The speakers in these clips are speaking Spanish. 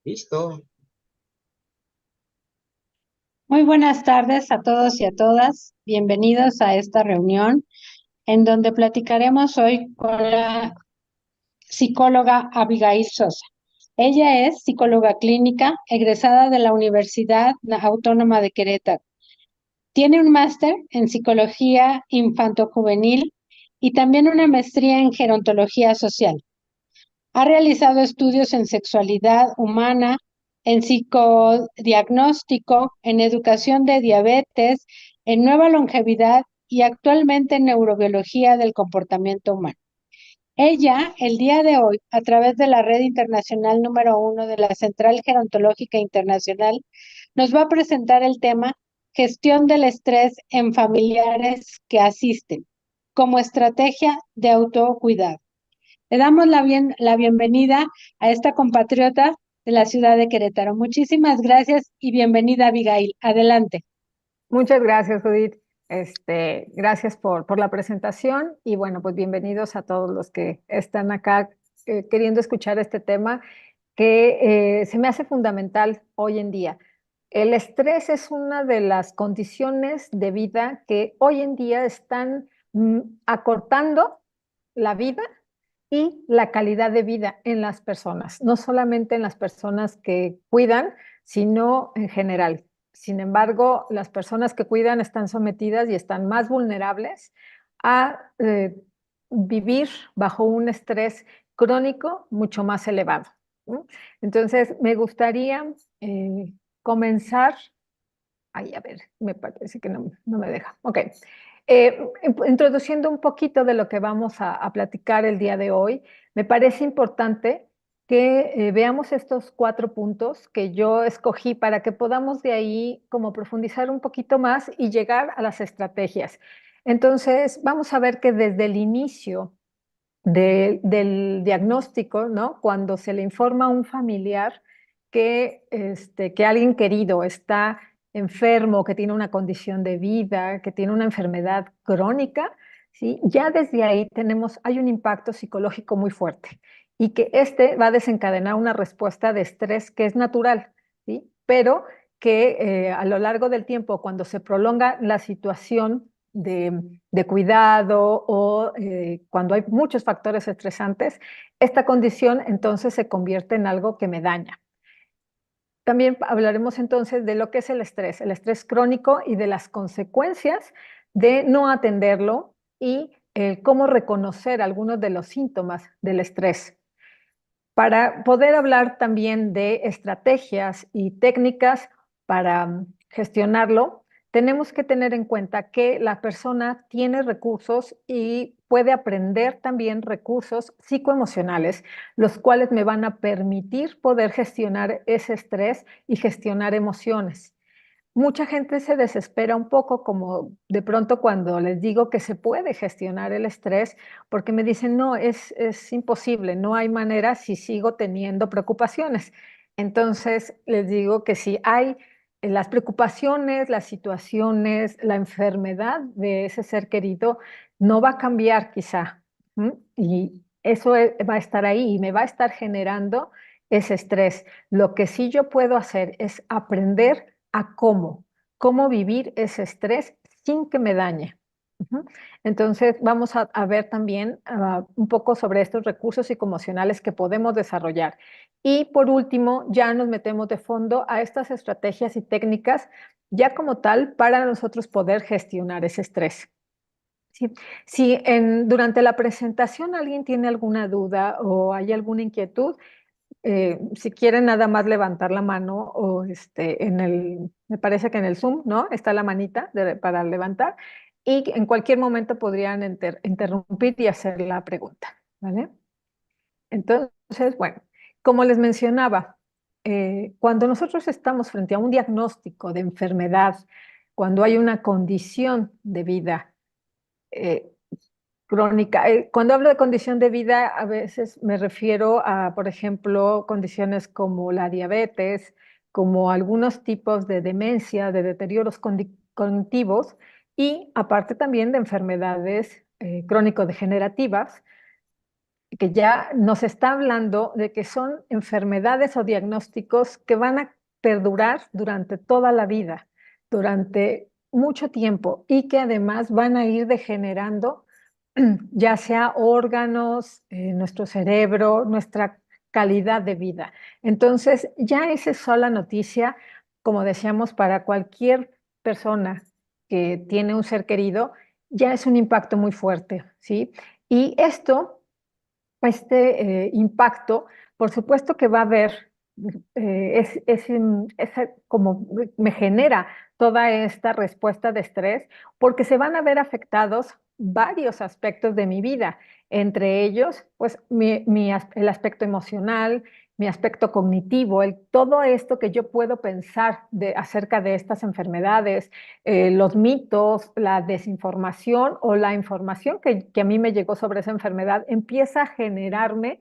Listo. Muy buenas tardes a todos y a todas. Bienvenidos a esta reunión en donde platicaremos hoy con la psicóloga Abigail Sosa. Ella es psicóloga clínica, egresada de la Universidad Autónoma de Querétaro. Tiene un máster en psicología infantojuvenil y también una maestría en gerontología social. Ha realizado estudios en sexualidad humana, en psicodiagnóstico, en educación de diabetes, en nueva longevidad y actualmente en neurobiología del comportamiento humano. Ella, el día de hoy, a través de la red internacional número 1 de la Central Gerontológica Internacional, nos va a presentar el tema gestión del estrés en familiares que asisten como estrategia de autocuidado. Le damos la bienvenida a esta compatriota de la ciudad de Querétaro. Muchísimas gracias y bienvenida, Abigail. Adelante. Muchas gracias, Judith. Gracias por la presentación y bueno, pues bienvenidos a todos los que están acá queriendo escuchar este tema que se me hace fundamental hoy en día. El estrés es una de las condiciones de vida que hoy en día están acortando la vida y la calidad de vida en las personas, no solamente en las personas que cuidan, sino en general. Sin embargo, las personas que cuidan están sometidas y están más vulnerables a vivir bajo un estrés crónico mucho más elevado, ¿no? Entonces, me gustaría comenzar. Ay, a ver, me parece que no me deja. Ok. Introduciendo un poquito de lo que vamos a platicar el día de hoy, me parece importante que veamos estos 4 puntos que yo escogí para que podamos de ahí como profundizar un poquito más y llegar a las estrategias. Entonces, vamos a ver que desde el inicio del diagnóstico, ¿no? Cuando se le informa a un familiar que alguien querido está enfermo, que tiene una condición de vida, que tiene una enfermedad crónica, ¿sí? Ya desde ahí hay un impacto psicológico muy fuerte y que este va a desencadenar una respuesta de estrés que es natural, ¿sí? Pero que a lo largo del tiempo, cuando se prolonga la situación de cuidado o cuando hay muchos factores estresantes, esta condición entonces se convierte en algo que me daña. También hablaremos entonces de lo que es el estrés crónico y de las consecuencias de no atenderlo y cómo reconocer algunos de los síntomas del estrés. Para poder hablar también de estrategias y técnicas para gestionarlo, tenemos que tener en cuenta que la persona tiene recursos y puede aprender también recursos psicoemocionales, los cuales me van a permitir poder gestionar ese estrés y gestionar emociones. Mucha gente se desespera un poco como de pronto cuando les digo que se puede gestionar el estrés, porque me dicen, no, es imposible, no hay manera si sigo teniendo preocupaciones. Entonces les digo que si hay las preocupaciones, las situaciones, la enfermedad de ese ser querido, no va a cambiar quizá. Y eso va a estar ahí y me va a estar generando ese estrés. Lo que sí yo puedo hacer es aprender a cómo vivir ese estrés sin que me dañe. Entonces, vamos a ver también un poco sobre estos recursos psicoemocionales que podemos desarrollar. Y por último, ya nos metemos de fondo a estas estrategias y técnicas ya como tal para nosotros poder gestionar ese estrés. Sí. Si durante la presentación alguien tiene alguna duda o hay alguna inquietud, si quieren nada más levantar la mano o me parece que en el Zoom, ¿no? Está la manita para levantar y en cualquier momento podrían interrumpir y hacer la pregunta, ¿vale? Entonces, bueno, como les mencionaba, cuando nosotros estamos frente a un diagnóstico de enfermedad, cuando hay una condición de vida, eh, crónica. Cuando hablo de condición de vida, a veces me refiero a, por ejemplo, condiciones como la diabetes, como algunos tipos de demencia, de deterioros cognitivos y aparte también de enfermedades crónico-degenerativas que ya nos está hablando de que son enfermedades o diagnósticos que van a perdurar durante toda la vida, durante mucho tiempo y que además van a ir degenerando ya sea órganos, nuestro cerebro, nuestra calidad de vida. Entonces, ya esa sola noticia, como decíamos, para cualquier persona que tiene un ser querido, ya es un impacto muy fuerte, ¿sí? Y este impacto, por supuesto que va a haber, como me genera toda esta respuesta de estrés, porque se van a ver afectados varios aspectos de mi vida, entre ellos, pues el aspecto emocional, mi aspecto cognitivo, todo esto que yo puedo pensar acerca de estas enfermedades, los mitos, la desinformación o la información que a mí me llegó sobre esa enfermedad, empieza a generarme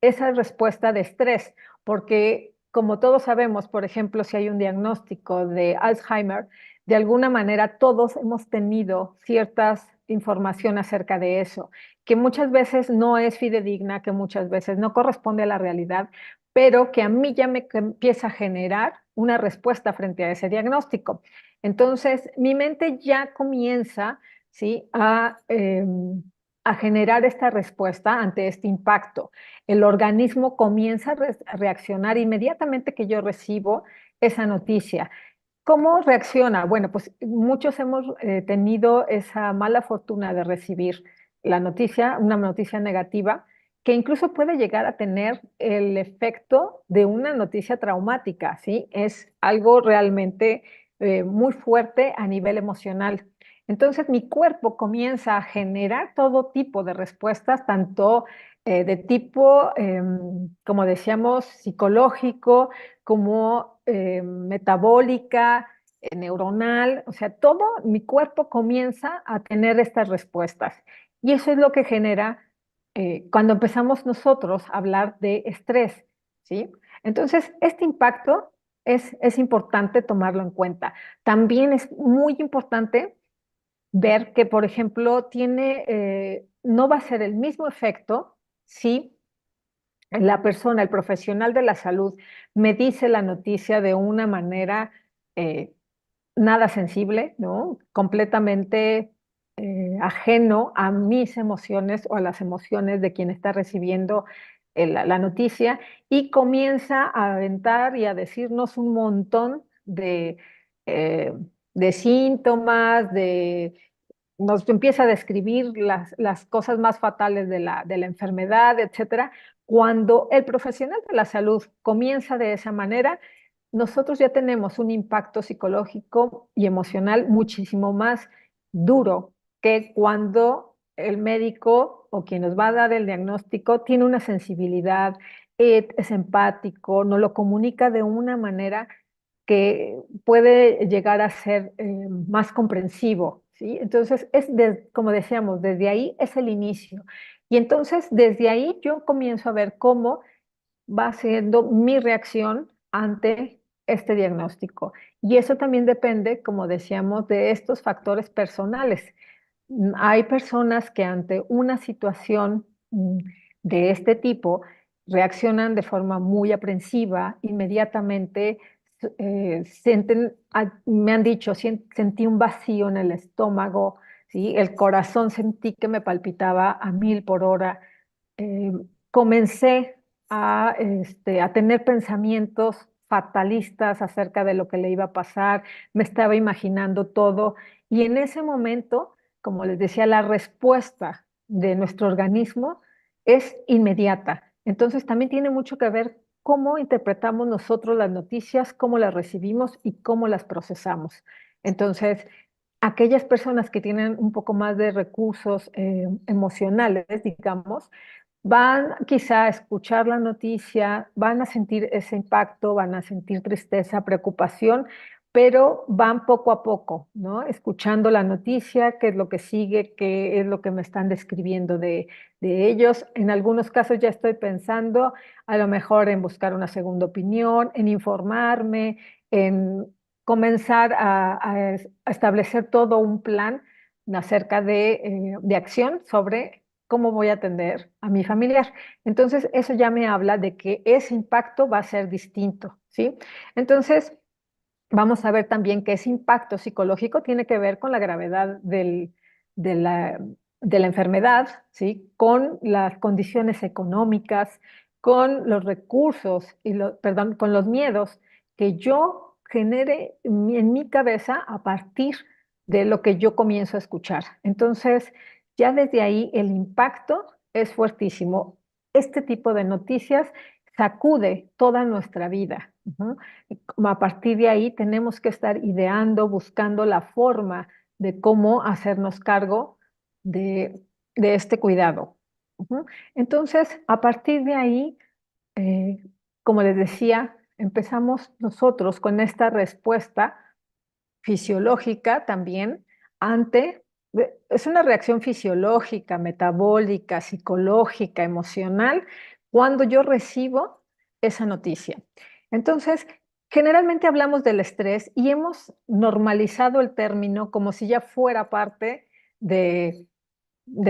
esa respuesta de estrés, porque como todos sabemos, por ejemplo, si hay un diagnóstico de Alzheimer, de alguna manera todos hemos tenido ciertas información acerca de eso, que muchas veces no es fidedigna, que muchas veces no corresponde a la realidad, pero que a mí ya me empieza a generar una respuesta frente a ese diagnóstico. Entonces, mi mente ya comienza, ¿sí? A generar esta respuesta ante este impacto. El organismo comienza a reaccionar inmediatamente que yo recibo esa noticia. ¿Cómo reacciona? Bueno, pues muchos hemos tenido esa mala fortuna de recibir la noticia, una noticia negativa, que incluso puede llegar a tener el efecto de una noticia traumática, ¿sí? Es algo realmente muy fuerte a nivel emocional. Entonces mi cuerpo comienza a generar todo tipo de respuestas, tanto de tipo, como decíamos, psicológico, como metabólica, neuronal, o sea, todo mi cuerpo comienza a tener estas respuestas. Y eso es lo que genera cuando empezamos nosotros a hablar de estrés, ¿sí? Entonces, este impacto es importante tomarlo en cuenta. También es muy importante ver que, por ejemplo, no va a ser el mismo efecto si la persona, el profesional de la salud, me dice la noticia de una manera eh, nada sensible, ¿no? Completamente ajeno a mis emociones o a las emociones de quien está recibiendo la noticia y comienza a aventar y a decirnos un montón eh, de síntomas, nos empieza a describir las cosas más fatales de la enfermedad, etcétera. Cuando el profesional de la salud comienza de esa manera, nosotros ya tenemos un impacto psicológico y emocional muchísimo más duro que cuando el médico o quien nos va a dar el diagnóstico tiene una sensibilidad, es empático, nos lo comunica de una manera que puede llegar a ser más comprensivo, ¿sí? Entonces, como decíamos, desde ahí es el inicio. Y entonces, desde ahí yo comienzo a ver cómo va siendo mi reacción ante este diagnóstico. Y eso también depende, como decíamos, de estos factores personales. Hay personas que ante una situación de este tipo reaccionan de forma muy aprensiva, inmediatamente me han dicho, sentí un vacío en el estómago, ¿sí? El corazón sentí que me palpitaba a 1000 por hora. Eh, Comencé a tener pensamientos fatalistas acerca de lo que le iba a pasar, me estaba imaginando todo y en ese momento, como les decía, la respuesta de nuestro organismo es inmediata. Entonces también tiene mucho que ver cómo interpretamos nosotros las noticias, cómo las recibimos y cómo las procesamos. Entonces, aquellas personas que tienen un poco más de recursos emocionales, digamos, van quizá a escuchar la noticia, van a sentir ese impacto, van a sentir tristeza, preocupación, pero van poco a poco, ¿no? Escuchando la noticia, qué es lo que sigue, qué es lo que me están describiendo de ellos. En algunos casos ya estoy pensando a lo mejor en buscar una segunda opinión, en informarme, en comenzar a establecer todo un plan acerca de acción sobre ¿cómo voy a atender a mi familiar? Entonces, eso ya me habla de que ese impacto va a ser distinto, ¿sí? Entonces, vamos a ver también que ese impacto psicológico tiene que ver con la gravedad de la enfermedad, ¿sí? Con las condiciones económicas, con los recursos y perdón, con los miedos que yo genere en mi cabeza a partir de lo que yo comienzo a escuchar. Entonces, ya desde ahí el impacto es fuertísimo. Este tipo de noticias sacude toda nuestra vida. Uh-huh. A partir de ahí tenemos que estar ideando, buscando la forma de cómo hacernos cargo de, de este cuidado. Ujú. Entonces, a partir de ahí, eh, como les decía, empezamos nosotros con esta respuesta fisiológica también ante, es una reacción fisiológica, metabólica, psicológica, emocional, cuando yo recibo esa noticia. Entonces, generalmente hablamos del estrés y hemos normalizado el término como si ya fuera parte de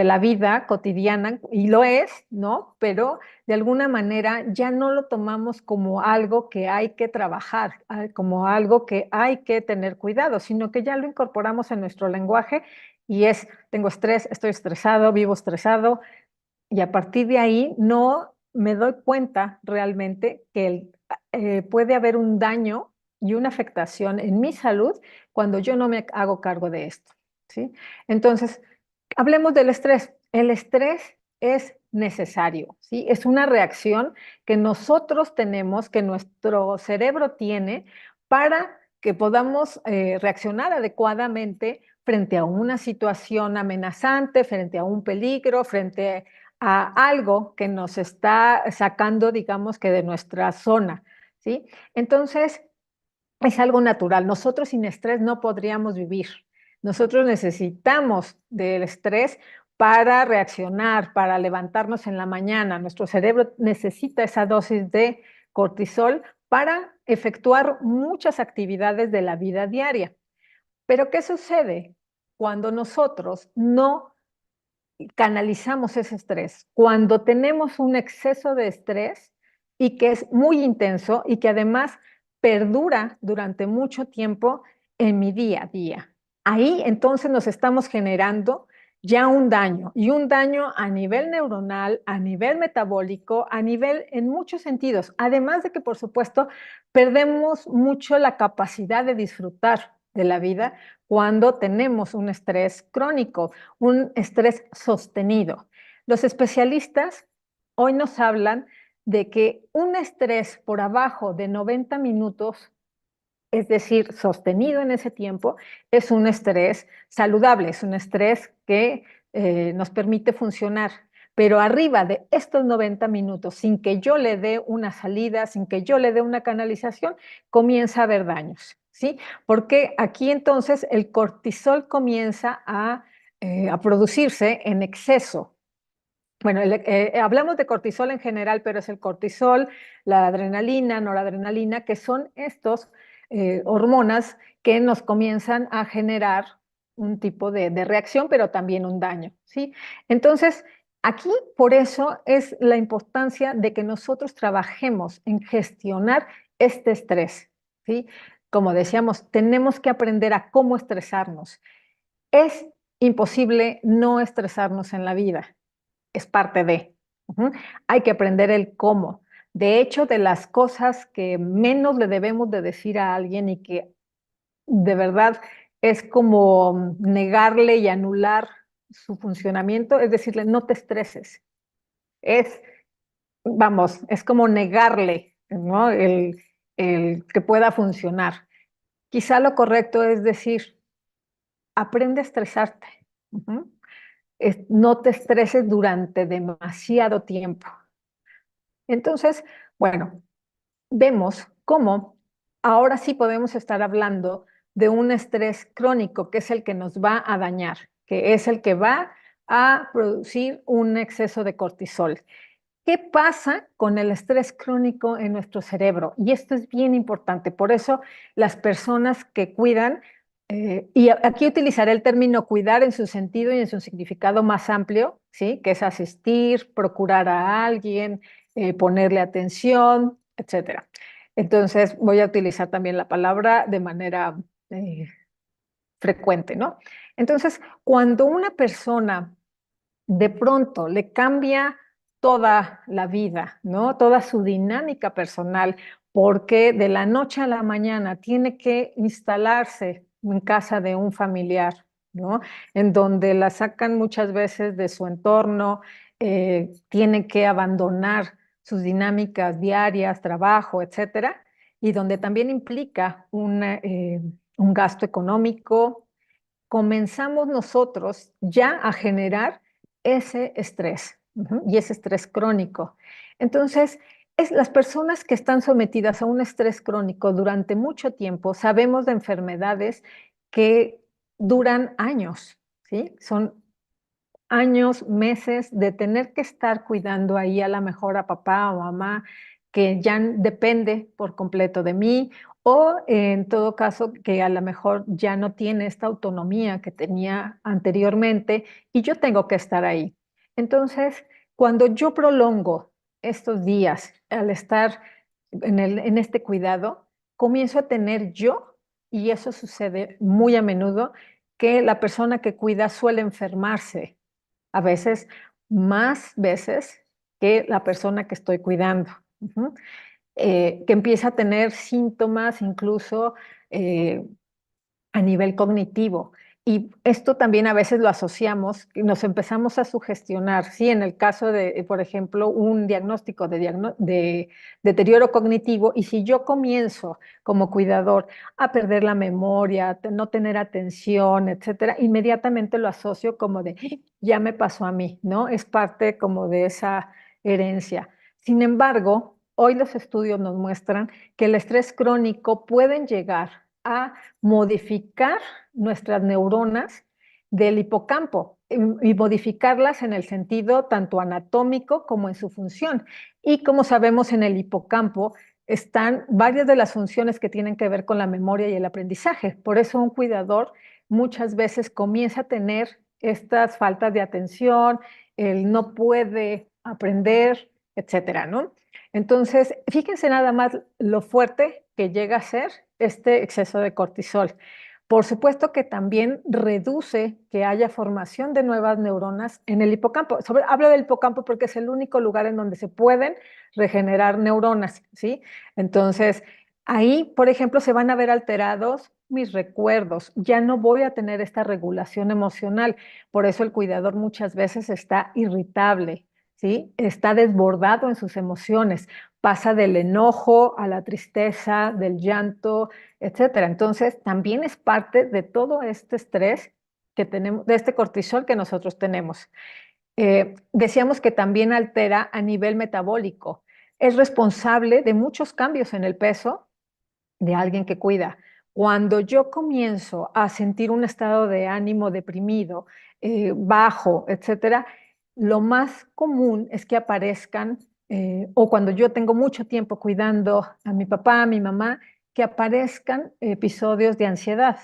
la vida cotidiana, y lo es, ¿no? Pero de alguna manera ya no lo tomamos como algo que hay que trabajar, como algo que hay que tener cuidado, sino que ya lo incorporamos en nuestro lenguaje y es, tengo estrés, estoy estresado, vivo estresado, y a partir de ahí no me doy cuenta realmente que puede haber un daño y una afectación en mi salud cuando yo no me hago cargo de esto, ¿sí? Entonces, hablemos del estrés. El estrés es necesario, ¿sí? Es una reacción que nosotros tenemos, que nuestro cerebro tiene para que podamos reaccionar adecuadamente frente a una situación amenazante, frente a un peligro, frente a algo que nos está sacando, digamos que de nuestra zona, ¿sí? Entonces, es algo natural. Nosotros sin estrés no podríamos vivir. Nosotros necesitamos del estrés para reaccionar, para levantarnos en la mañana. Nuestro cerebro necesita esa dosis de cortisol para efectuar muchas actividades de la vida diaria. Pero ¿qué sucede cuando nosotros no canalizamos ese estrés? Cuando tenemos un exceso de estrés y que es muy intenso y que además perdura durante mucho tiempo en mi día a día. Ahí entonces nos estamos generando ya un daño, y un daño a nivel neuronal, a nivel metabólico, a nivel en muchos sentidos. Además de que, por supuesto, perdemos mucho la capacidad de disfrutar de la vida cuando tenemos un estrés crónico, un estrés sostenido. Los especialistas hoy nos hablan de que un estrés por abajo de 90 minutos, es decir, sostenido en ese tiempo, es un estrés saludable, es un estrés que nos permite funcionar. Pero arriba de estos 90 minutos, sin que yo le dé una salida, sin que yo le dé una canalización, comienza a haber daños, ¿sí? Porque aquí entonces el cortisol comienza a producirse en exceso. Bueno, hablamos de cortisol en general, pero es el cortisol, la adrenalina, noradrenalina, que son estos hormonas que nos comienzan a generar un tipo de reacción, pero también un daño, ¿sí? Entonces, aquí por eso es la importancia de que nosotros trabajemos en gestionar este estrés, ¿sí? Como decíamos, tenemos que aprender a cómo estresarnos. Es imposible no estresarnos en la vida, es parte de. Ujú. Hay que aprender el cómo. De hecho, de las cosas que menos le debemos de decir a alguien y que de verdad es como negarle y anular su funcionamiento, es decirle, no te estreses. Es, vamos, es como negarle, ¿no? El que pueda funcionar. Quizá lo correcto es decir, aprende a estresarte. Ujú. No te estreses durante demasiado tiempo. Entonces, bueno, vemos cómo ahora sí podemos estar hablando de un estrés crónico, que es el que nos va a dañar, que es el que va a producir un exceso de cortisol. ¿Qué pasa con el estrés crónico en nuestro cerebro? Y esto es bien importante. Por eso las personas que cuidan Y aquí utilizaré el término cuidar en su sentido y en su significado más amplio, ¿sí? Que es asistir, procurar a alguien, ponerle atención, etcétera. Entonces voy a utilizar también la palabra de manera eh, frecuente, ¿no? Entonces, cuando una persona de pronto le cambia toda la vida, ¿no? Toda su dinámica personal, porque de la noche a la mañana tiene que instalarse en casa de un familiar, ¿no? En donde la sacan muchas veces de su entorno, tiene que abandonar sus dinámicas diarias, trabajo, etcétera, y donde también implica un gasto económico. Comenzamos nosotros ya a generar ese estrés, y ese estrés crónico. Entonces, las personas que están sometidas a un estrés crónico durante mucho tiempo, sabemos de enfermedades que duran años, ¿sí? Son años, meses de tener que estar cuidando ahí a la mejor a papá o mamá que ya depende por completo de mí, o en todo caso que a lo mejor ya no tiene esta autonomía que tenía anteriormente y yo tengo que estar ahí. Entonces, cuando yo prolongo estos días al estar en este cuidado, comienzo a tener yo, y eso sucede muy a menudo, que la persona que cuida suele enfermarse a veces, más veces que la persona que estoy cuidando. Que empieza a tener síntomas incluso eh, a nivel cognitivo. Y esto también a veces lo asociamos, y nos empezamos a sugestionar, ¿sí? En el caso de, por ejemplo, un diagnóstico de deterioro cognitivo, y si yo comienzo como cuidador a perder la memoria, no tener atención, etcétera, inmediatamente lo asocio como de, ya me pasó a mí, ¿no? Es parte como de esa herencia. Sin embargo, hoy los estudios nos muestran que el estrés crónico pueden llegar a modificar nuestras neuronas del hipocampo y modificarlas en el sentido tanto anatómico como en su función. Y como sabemos, en el hipocampo están varias de las funciones que tienen que ver con la memoria y el aprendizaje. Por eso un cuidador muchas veces comienza a tener estas faltas de atención, él no puede aprender, etcétera, ¿no? Entonces, fíjense nada más lo fuerte que llega a ser este exceso de cortisol. Por supuesto que también reduce que haya formación de nuevas neuronas en el hipocampo. Hablo del hipocampo porque es el único lugar en donde se pueden regenerar neuronas, ¿sí? Entonces, ahí, por ejemplo, se van a ver alterados mis recuerdos. Ya no voy a tener esta regulación emocional. Por eso el cuidador muchas veces está irritable, ¿sí? Está desbordado en sus emociones, pasa del enojo a la tristeza, del llanto, etcétera. Entonces, también es parte de todo este estrés que tenemos, de este cortisol que nosotros tenemos. Decíamos que también altera a nivel metabólico. Es responsable de muchos cambios en el peso de alguien que cuida. Cuando yo comienzo a sentir un estado de ánimo deprimido, bajo, etcétera, lo más común es que aparezcan, o cuando yo tengo mucho tiempo cuidando a mi papá, a mi mamá, que aparezcan episodios de ansiedad.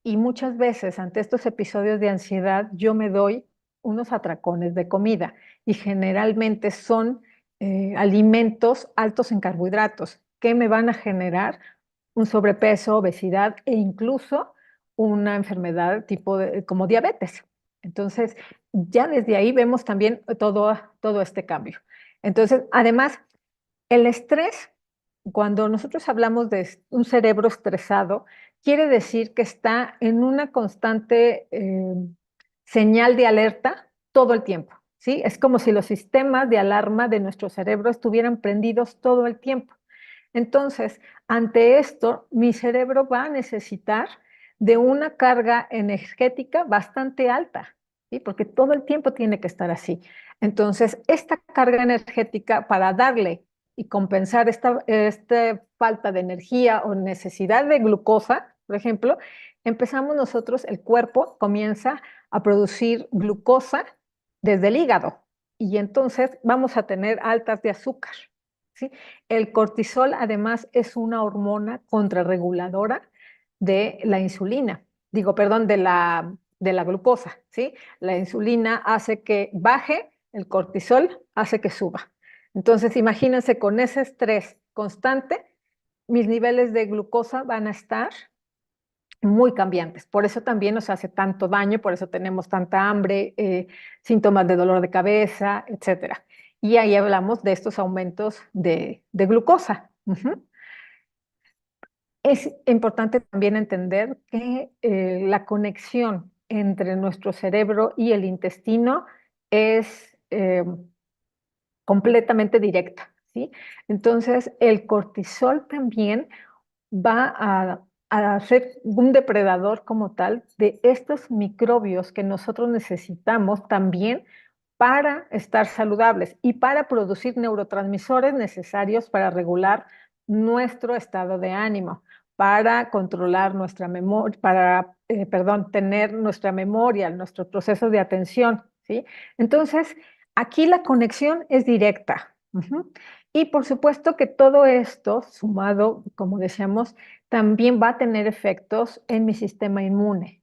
Y muchas veces ante estos episodios de ansiedad yo me doy unos atracones de comida y generalmente son alimentos altos en carbohidratos que me van a generar un sobrepeso, obesidad e incluso una enfermedad tipo como diabetes. Entonces, ya desde ahí vemos también todo este cambio. Entonces, además, el estrés, cuando nosotros hablamos de un cerebro estresado, quiere decir que está en una constante señal de alerta todo el tiempo, ¿sí? Es como si los sistemas de alarma de nuestro cerebro estuvieran prendidos todo el tiempo. Entonces, ante esto, mi cerebro va a necesitar de una carga energética bastante alta, ¿sí? Porque todo el tiempo tiene que estar así. Entonces, esta carga energética para darle y compensar esta falta de energía o necesidad de glucosa, por ejemplo, empezamos nosotros, el cuerpo comienza a producir glucosa desde el hígado y entonces vamos a tener altas de azúcar, ¿sí? El cortisol además es una hormona contrarreguladora de la insulina. digo, perdón, de la glucosa, ¿sí? La insulina hace que baje, el cortisol hace que suba. Entonces, imagínense con ese estrés constante, mis niveles de glucosa van a estar muy cambiantes. Por eso también nos hace tanto daño, por eso tenemos tanta hambre, síntomas de dolor de cabeza, etcétera. Y ahí hablamos de estos aumentos de glucosa. Es importante también entender que la conexión entre nuestro cerebro y el intestino es completamente directa, ¿sí? Entonces, el cortisol también va a ser un depredador como tal de estos microbios que nosotros necesitamos también para estar saludables y para producir neurotransmisores necesarios para regular nuestro estado de ánimo, para controlar nuestra memoria, para, perdón, tener nuestra memoria, nuestro proceso de atención, ¿sí? Entonces, aquí la conexión es directa. Y por supuesto que todo esto, sumado, como decíamos, también va a tener efectos en mi sistema inmune.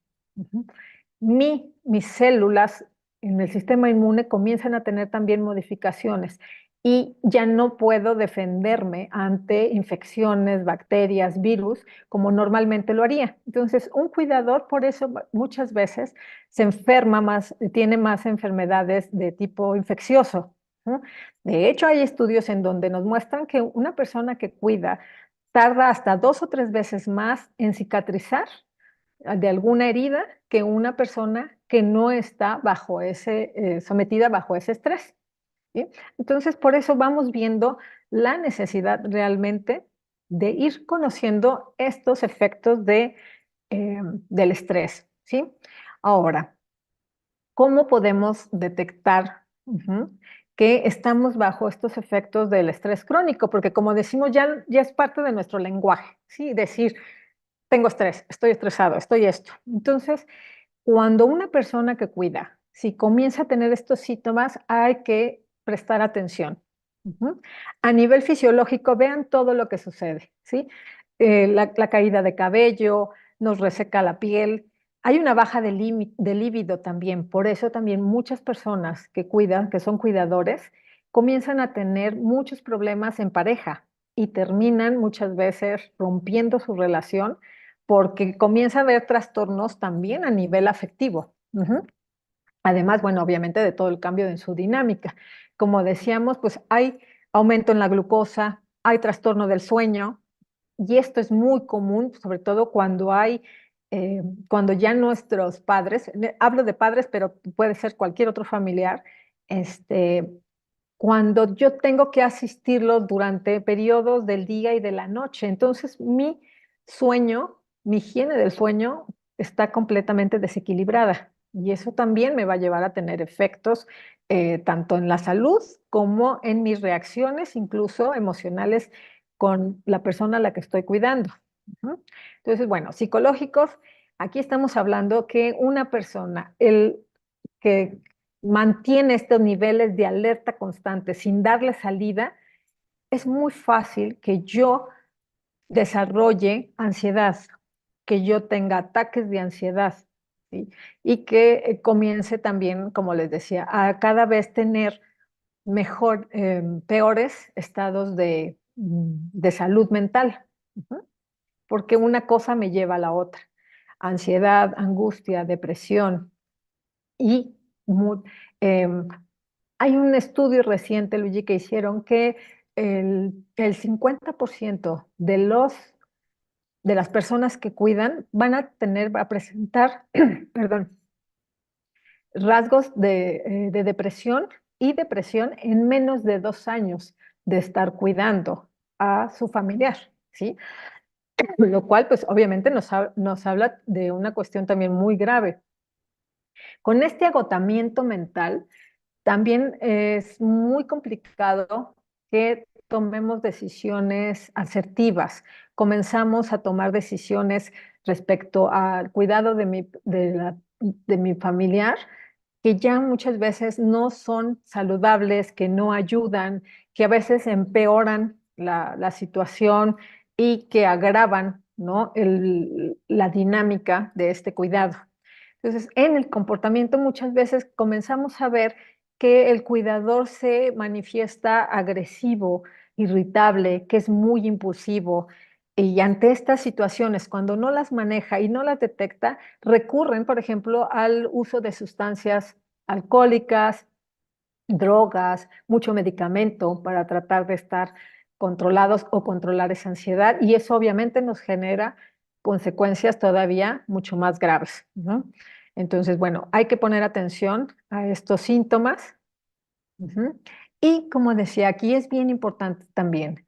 Mis células en el sistema inmune comienzan a tener también modificaciones y ya no puedo defenderme ante infecciones, bacterias, virus, como normalmente lo haría. Entonces, un cuidador por eso muchas veces se enferma más, tiene más enfermedades de tipo infeccioso, ¿no? De hecho, hay estudios en donde nos muestran que una persona que cuida tarda hasta 2 o 3 veces más en cicatrizar de alguna herida que una persona que no está bajo sometida bajo ese estrés, ¿sí? Entonces, por eso vamos viendo la necesidad realmente de ir conociendo estos efectos del estrés, ¿sí? Ahora, ¿cómo podemos detectar que estamos bajo estos efectos del estrés crónico? Porque como decimos, ya es parte de nuestro lenguaje, ¿sí? Decir, tengo estrés, estoy estresado, estoy esto. Entonces, cuando una persona que cuida, si comienza a tener estos síntomas, hay que prestar atención. A nivel fisiológico, vean todo lo que sucede, ¿sí? La caída de cabello, nos reseca la piel, hay una baja de líbido también, por eso también muchas personas que cuidan, que son cuidadores, comienzan a tener muchos problemas en pareja y terminan muchas veces rompiendo su relación porque comienza a haber trastornos también a nivel afectivo. Además, bueno, obviamente de todo el cambio en su dinámica. Como decíamos, pues hay aumento en la glucosa, hay trastorno del sueño, y esto es muy común, sobre todo cuando ya nuestros padres, hablo de padres, pero puede ser cualquier otro familiar, este, cuando yo tengo que asistirlos durante periodos del día y de la noche. Entonces, mi sueño, mi higiene del sueño está completamente desequilibrada y eso también me va a llevar a tener efectos tanto en la salud como en mis reacciones, incluso emocionales con la persona a la que estoy cuidando. Entonces, bueno, psicológicos, aquí estamos hablando que una persona, el que mantiene estos niveles de alerta constante sin darle salida, es muy fácil que yo desarrolle ansiedad, que yo tenga ataques de ansiedad, ¿sí? Y que comience también, como les decía, a cada vez tener peores estados de salud mental, porque una cosa me lleva a la otra. Ansiedad, angustia, depresión y mu- em, hay un estudio reciente, Luigi, que hicieron que el 50% de las personas que cuidan van a presentar, perdón, rasgos de depresión y depresión en menos de 2 años de estar cuidando a su familiar, ¿sí? Lo cual, pues obviamente nos habla de una cuestión también muy grave. Con este agotamiento mental, también es muy complicado que tomemos decisiones asertivas. Comenzamos a tomar decisiones respecto al cuidado de mi familiar, que ya muchas veces no son saludables, que no ayudan, que a veces empeoran la situación y que agravan ¿no? La dinámica de este cuidado. Entonces, en el comportamiento muchas veces comenzamos a ver que el cuidador se manifiesta agresivo, irritable, que es muy impulsivo. Y ante estas situaciones, cuando no las maneja y no las detecta, recurren, por ejemplo, al uso de sustancias alcohólicas, drogas, mucho medicamento para tratar de estar controlados o controlar esa ansiedad. Y eso obviamente nos genera consecuencias todavía mucho más graves, ¿no? Entonces, bueno, hay que poner atención a estos síntomas. Ujú. Y como decía, aquí es bien importante también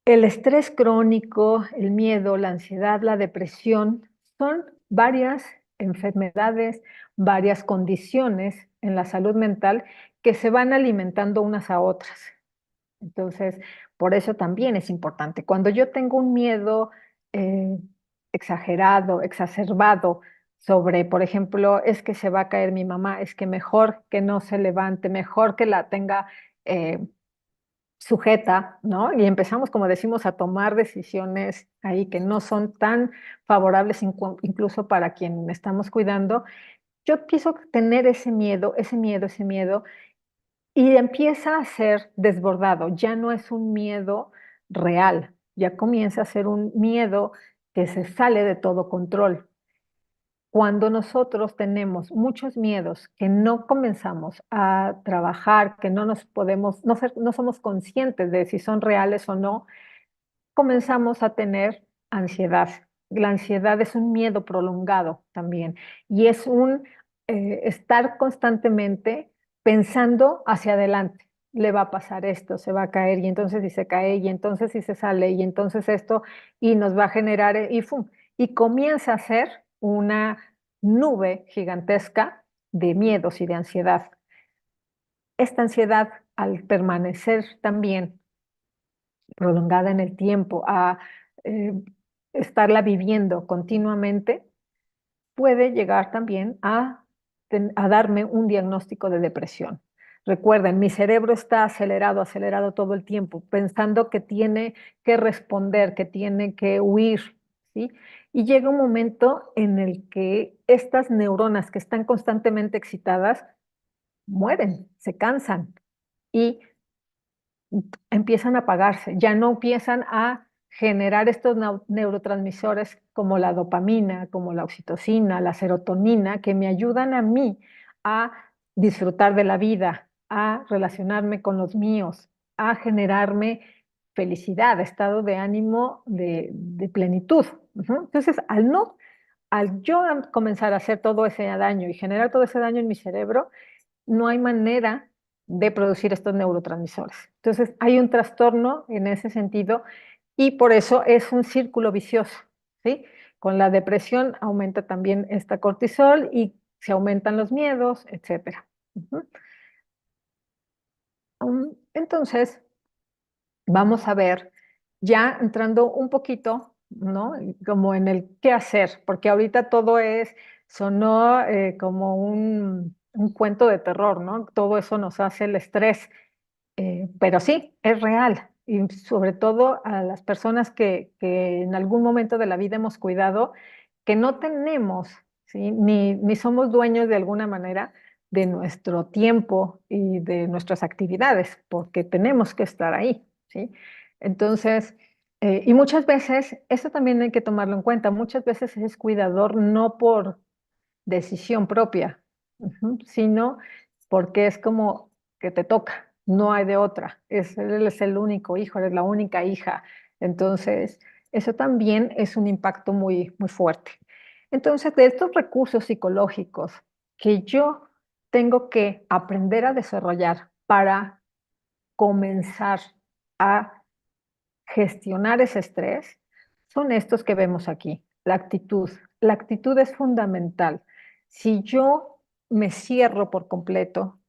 el estrés crónico, el miedo, la ansiedad, la depresión, son varias enfermedades, varias condiciones en la salud mental que se van alimentando unas a otras. Entonces, por eso también es importante. Cuando yo tengo un miedo eh, exagerado, exacerbado sobre, por ejemplo, es que se va a caer mi mamá, es que mejor que no se levante, mejor que la tenga eh, sujeta, ¿no? Y empezamos, como decimos, a tomar decisiones ahí que no son tan favorables incluso para quien estamos cuidando. Yo empiezo a tener ese miedo, ese miedo, ese miedo, y empieza a ser desbordado. Ya no es un miedo real, ya comienza a ser un miedo que se sale de todo control. Cuando nosotros tenemos muchos miedos que no comenzamos a trabajar, que no nos podemos, no somos conscientes de si son reales o no, comenzamos a tener ansiedad. La ansiedad es un miedo prolongado también y es un estar constantemente pensando hacia adelante. Le va a pasar esto, se va a caer y entonces si se cae y entonces si se sale y entonces esto y nos va a generar y ¡fum! Y comienza a ser una nube gigantesca de miedos y de ansiedad. Esta ansiedad, al permanecer también prolongada en el tiempo, a eh, estarla viviendo continuamente, puede llegar también a darme un diagnóstico de depresión. Recuerden, mi cerebro está acelerado, acelerado todo el tiempo, pensando que tiene que responder, que tiene que huir, ¿sí? Y llega un momento en el que estas neuronas que están constantemente excitadas mueren, se cansan y empiezan a apagarse, ya no empiezan a generar estos neurotransmisores como la dopamina, como la oxitocina, la serotonina, que me ayudan a mí a disfrutar de la vida, a relacionarme con los míos, a generarme felicidad, estado de ánimo de plenitud. Entonces, al yo comenzar a hacer todo ese daño y generar todo ese daño en mi cerebro, no hay manera de producir estos neurotransmisores. Entonces, hay un trastorno en ese sentido y por eso es un círculo vicioso, ¿sí? Con la depresión aumenta también esta cortisol y se aumentan los miedos, etcétera. Entonces, vamos a ver, ya entrando un poquito, ¿no? Como en el qué hacer, porque ahorita todo sonó como un cuento de terror, ¿no? Todo eso nos hace el estrés, pero sí, es real. Y sobre todo a las personas que en algún momento de la vida hemos cuidado, que no tenemos, ¿sí? Ni somos dueños de alguna manera de nuestro tiempo y de nuestras actividades, porque tenemos que estar ahí, ¿sí? Entonces, y muchas veces, eso también hay que tomarlo en cuenta, muchas veces es cuidador no por decisión propia, sino porque es como que te toca, no hay de otra, él es el único hijo, eres la única hija, entonces eso también es un impacto muy, muy fuerte. Entonces, de estos recursos psicológicos que yo tengo que aprender a desarrollar para comenzar a gestionar ese estrés son estos que vemos aquí, la actitud. La actitud es fundamental. Si yo me cierro por completo,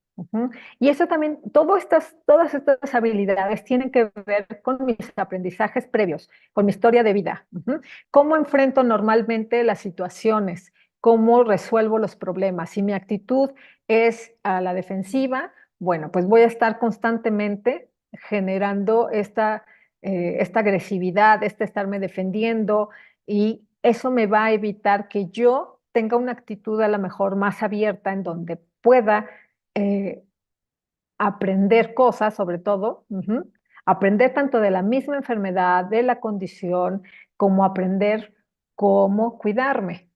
y eso también, todas estas habilidades tienen que ver con mis aprendizajes previos, con mi historia de vida. Cómo enfrento normalmente las situaciones, cómo resuelvo los problemas. Si mi actitud es a la defensiva, bueno, pues voy a estar constantemente generando esta agresividad, este estarme defendiendo, y eso me va a evitar que yo tenga una actitud a lo mejor más abierta en donde pueda eh, aprender cosas, sobre todo, aprender tanto de la misma enfermedad, de la condición, como aprender cómo cuidarme.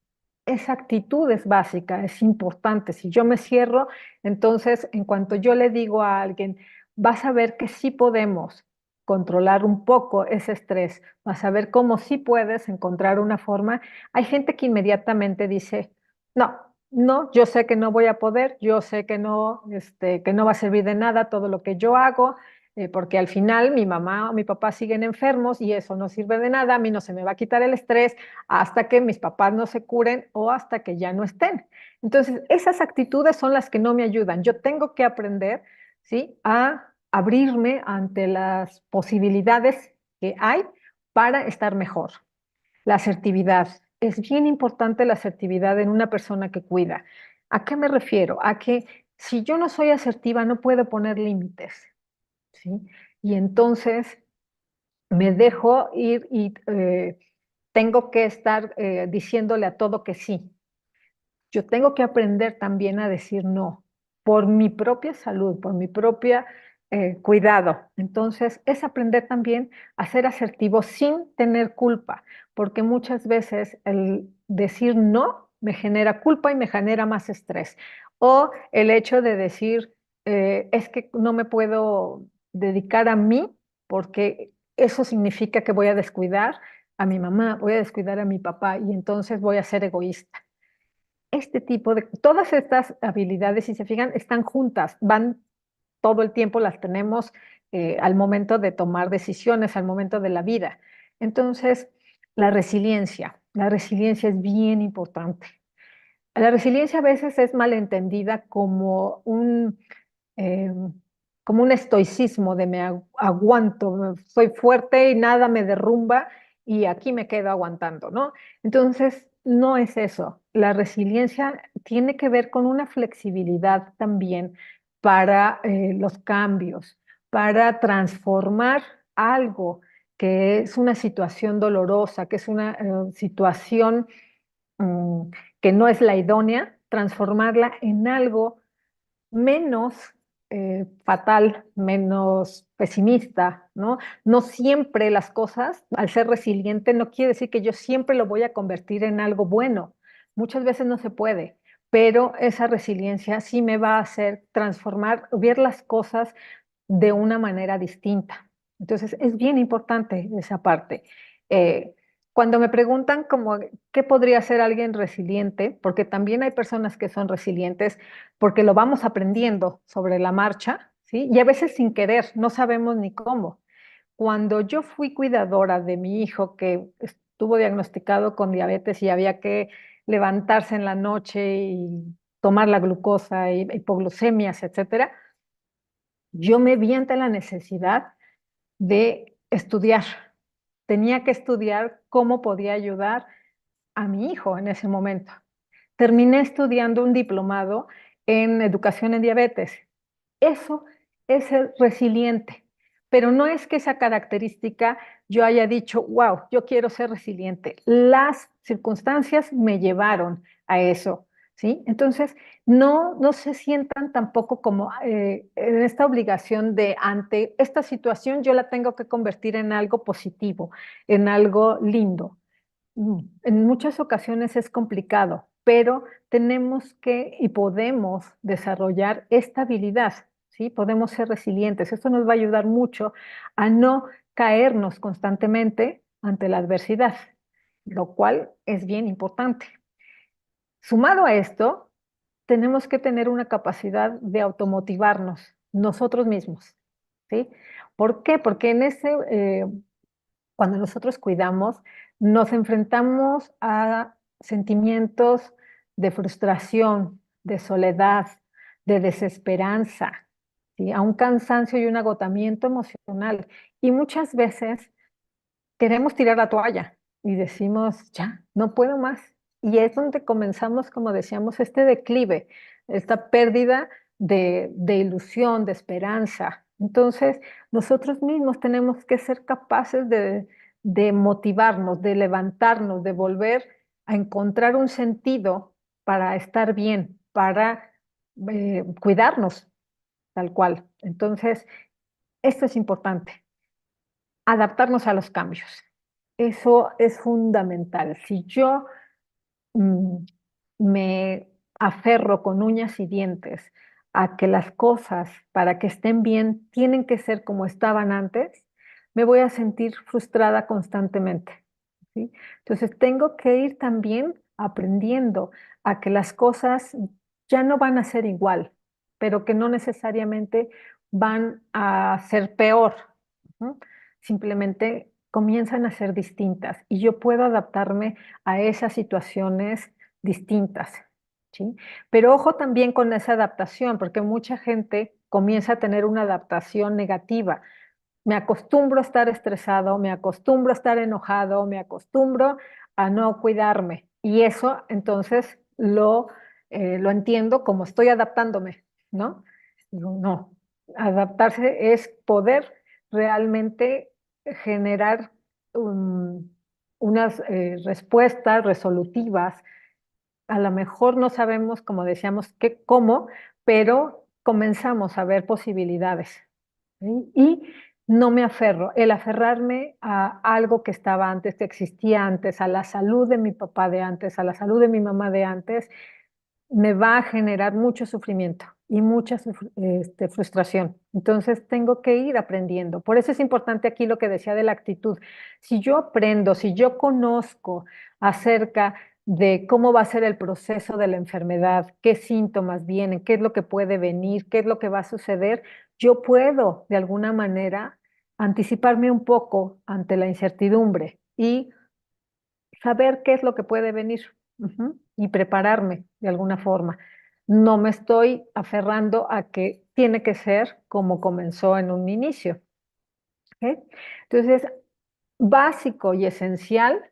Esa actitud es básica, es importante. Si yo me cierro, entonces en cuanto yo le digo a alguien, vas a ver que sí podemos controlar un poco ese estrés, vas a ver cómo sí puedes encontrar una forma. Hay gente que inmediatamente dice, no, no, yo sé que no voy a poder, yo sé que no va a servir de nada todo lo que yo hago, porque al final mi mamá o mi papá siguen enfermos y eso no sirve de nada, a mí no se me va a quitar el estrés hasta que mis papás no se curen o hasta que ya no estén. Entonces, esas actitudes son las que no me ayudan. Yo tengo que aprender, ¿sí?, a abrirme ante las posibilidades que hay para estar mejor. La asertividad. Es bien importante la asertividad en una persona que cuida. ¿A qué me refiero? A que si yo no soy asertiva, no puedo poner límites, ¿sí? Y entonces me dejo ir y tengo que estar diciéndole a todo que sí. Yo tengo que aprender también a decir no, por mi propia salud, por mi propia cuidado. Entonces, es aprender también a ser asertivo sin tener culpa, porque muchas veces el decir no me genera culpa y me genera más estrés. O el hecho de decir, es que no me puedo dedicar a mí porque eso significa que voy a descuidar a mi mamá, voy a descuidar a mi papá y entonces voy a ser egoísta. Este tipo de, todas estas habilidades, si se fijan, están juntas, van todo el tiempo, las tenemos al momento de tomar decisiones, al momento de la vida. Entonces, la resiliencia es bien importante. La resiliencia a veces es malentendida eh, como un estoicismo de aguanto, soy fuerte y nada me derrumba y aquí me quedo aguantando, ¿no? Entonces, no es eso. La resiliencia tiene que ver con una flexibilidad también para los cambios, para transformar algo que es una situación dolorosa, que es una situación mm, que no es la idónea, transformarla en algo menos fatal, menos pesimista, ¿no? No siempre las cosas, al ser resiliente, no quiere decir que yo siempre lo voy a convertir en algo bueno. Muchas veces no se puede, pero esa resiliencia sí me va a hacer transformar, ver las cosas de una manera distinta. Entonces, es bien importante esa parte. Eh, Cuando me preguntan como qué podría ser alguien resiliente, porque también hay personas que son resilientes, porque lo vamos aprendiendo sobre la marcha, ¿sí? Y a veces sin querer, no sabemos ni cómo. Cuando yo fui cuidadora de mi hijo que estuvo diagnosticado con diabetes y había que levantarse en la noche y tomar la glucosa y hipoglucemias, etcétera, yo me vi ante la necesidad de estudiar. Tenía que estudiar cómo podía ayudar a mi hijo en ese momento. Terminé estudiando un diplomado en educación en diabetes. Eso es ser resiliente, pero no es que esa característica yo haya dicho, wow, yo quiero ser resiliente. Las circunstancias me llevaron a eso, ¿sí? Entonces, no se sientan tampoco como en esta obligación de ante esta situación yo la tengo que convertir en algo positivo, en algo lindo. En muchas ocasiones es complicado, pero tenemos que y podemos desarrollar esta habilidad, ¿sí? Podemos ser resilientes. Esto nos va a ayudar mucho a no caernos constantemente ante la adversidad, lo cual es bien importante. Sumado a esto, tenemos que tener una capacidad de automotivarnos nosotros mismos, ¿sí? ¿Por qué? Porque cuando nosotros cuidamos, nos enfrentamos a sentimientos de frustración, de soledad, de desesperanza, ¿sí? A un cansancio y un agotamiento emocional. Y muchas veces queremos tirar la toalla y decimos, ya, no puedo más. Y es donde comenzamos, como decíamos, este declive, esta pérdida de ilusión, de esperanza. Entonces, nosotros mismos tenemos que ser capaces de motivarnos, de levantarnos, de volver a encontrar un sentido para estar bien, para cuidarnos tal cual. Entonces, esto es importante, adaptarnos a los cambios. Eso es fundamental. Si yo mm, me aferro con uñas y dientes a que las cosas para que estén bien tienen que ser como estaban antes, me voy a sentir frustrada constantemente, ¿sí? Entonces tengo que ir también aprendiendo a que las cosas ya no van a ser igual, pero que no necesariamente van a ser peor, ¿no? Simplemente comienzan a ser distintas y yo puedo adaptarme a esas situaciones distintas, ¿sí? Pero ojo también con esa adaptación, porque mucha gente comienza a tener una adaptación negativa. Me acostumbro a estar estresado, me acostumbro a estar enojado, me acostumbro a no cuidarme. Y eso entonces lo entiendo como estoy adaptándome, ¿no? Digo, no, adaptarse es poder realmente generar unas respuestas resolutivas. A lo mejor no sabemos, como decíamos, qué, cómo, pero comenzamos a ver posibilidades, ¿sí? Y no me aferro. El aferrarme a algo que estaba antes, que existía antes, a la salud de mi papá de antes, a la salud de mi mamá de antes, me va a generar mucho sufrimiento y mucha frustración. Entonces tengo que ir aprendiendo. Por eso es importante aquí lo que decía de la actitud. Si yo aprendo, si yo conozco acerca de cómo va a ser el proceso de la enfermedad, qué síntomas vienen, qué es lo que puede venir, qué es lo que va a suceder, yo puedo de alguna manera anticiparme un poco ante la incertidumbre y saber qué es lo que puede venir, y prepararme de alguna forma. No me estoy aferrando a que tiene que ser como comenzó en un inicio. ¿Ok? Entonces, básico y esencial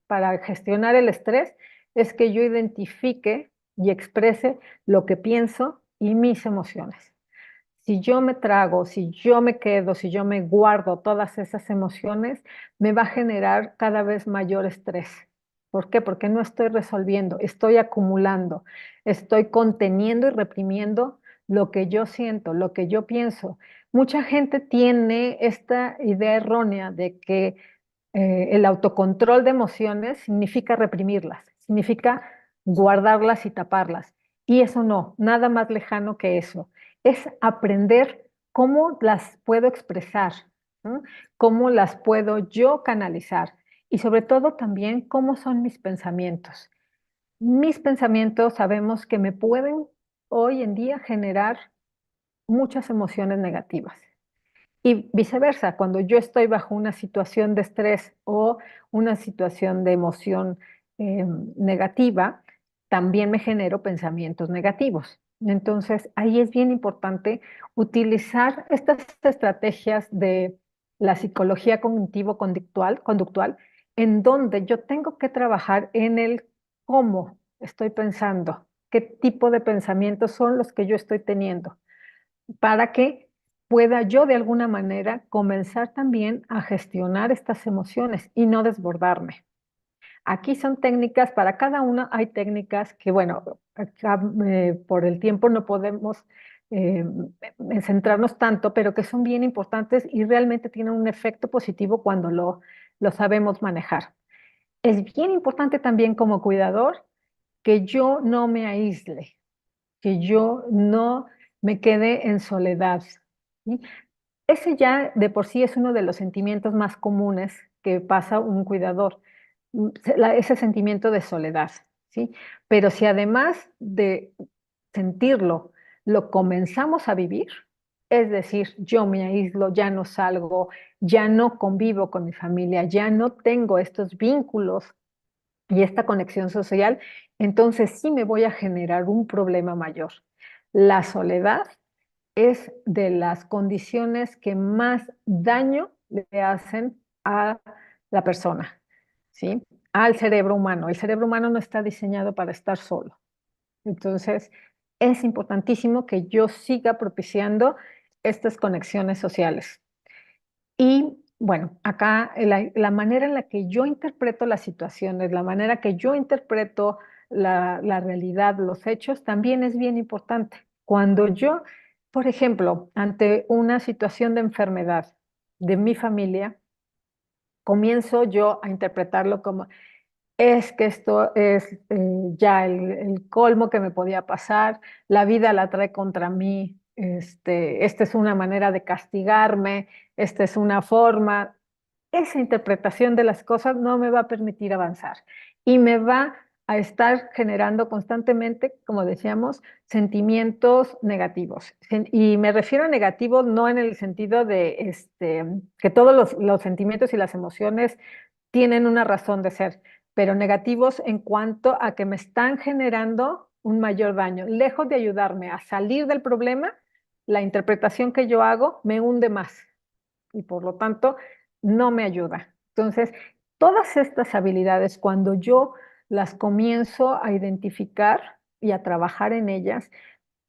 para gestionar el estrés es que yo identifique y exprese lo que pienso y mis emociones. Si yo me trago, si yo me quedo, si yo me guardo todas esas emociones, me va a generar cada vez mayor estrés. ¿Por qué? Porque no estoy resolviendo, estoy acumulando, estoy conteniendo y reprimiendo lo que yo siento, lo que yo pienso. Mucha gente tiene esta idea errónea de que el autocontrol de emociones significa reprimirlas, significa guardarlas y taparlas. Y eso no, nada más lejano que eso. Es aprender cómo las puedo expresar, ¿no? Cómo las puedo yo canalizar y sobre todo también cómo son mis pensamientos. Mis pensamientos sabemos que me pueden hoy en día generar muchas emociones negativas. Y viceversa, cuando yo estoy bajo una situación de estrés o una situación de emoción negativa, también me genero pensamientos negativos. Entonces, ahí es bien importante utilizar estas estrategias de la psicología cognitivo-conductual, en donde yo tengo que trabajar en el cómo estoy pensando, qué tipo de pensamientos son los que yo estoy teniendo para que pueda yo de alguna manera comenzar también a gestionar estas emociones y no desbordarme. Aquí son técnicas, para cada una hay técnicas que, bueno, acá, por el tiempo no podemos eh, centrarnos tanto, pero que son bien importantes y realmente tienen un efecto positivo cuando lo sabemos manejar. Es bien importante también como cuidador que yo no me aísle, que yo no me quede en soledad, ¿sí? Ese ya de por sí es uno de los sentimientos más comunes que pasa un cuidador, ese sentimiento de soledad, ¿sí? Pero si además de sentirlo, lo comenzamos a vivir, es decir, yo me aíslo, ya no salgo, ya no convivo con mi familia, ya no tengo estos vínculos y esta conexión social, entonces sí me voy a generar un problema mayor. La soledad es de las condiciones que más daño le hacen a la persona, ¿sí? Al cerebro humano. El cerebro humano no está diseñado para estar solo. Entonces, es importantísimo que yo siga propiciando estas conexiones sociales. Y bueno, acá la manera en la que yo interpreto las situaciones, la manera que yo interpreto la realidad, los hechos, también es bien importante. Cuando yo, por ejemplo, ante una situación de enfermedad de mi familia, comienzo yo a interpretarlo como, es que esto es ya el colmo que me podía pasar, la vida la trae contra mí, esta es una manera de castigarme, esta es una forma. Esa interpretación de las cosas no me va a permitir avanzar y me va a estar generando constantemente, como decíamos, sentimientos negativos. Y me refiero a negativos no en el sentido de que todos los sentimientos y las emociones tienen una razón de ser, pero negativos en cuanto a que me están generando un mayor daño. Lejos de ayudarme a salir del problema, la interpretación que yo hago me hunde más y por lo tanto no me ayuda. Entonces, todas estas habilidades, cuando yo las comienzo a identificar y a trabajar en ellas,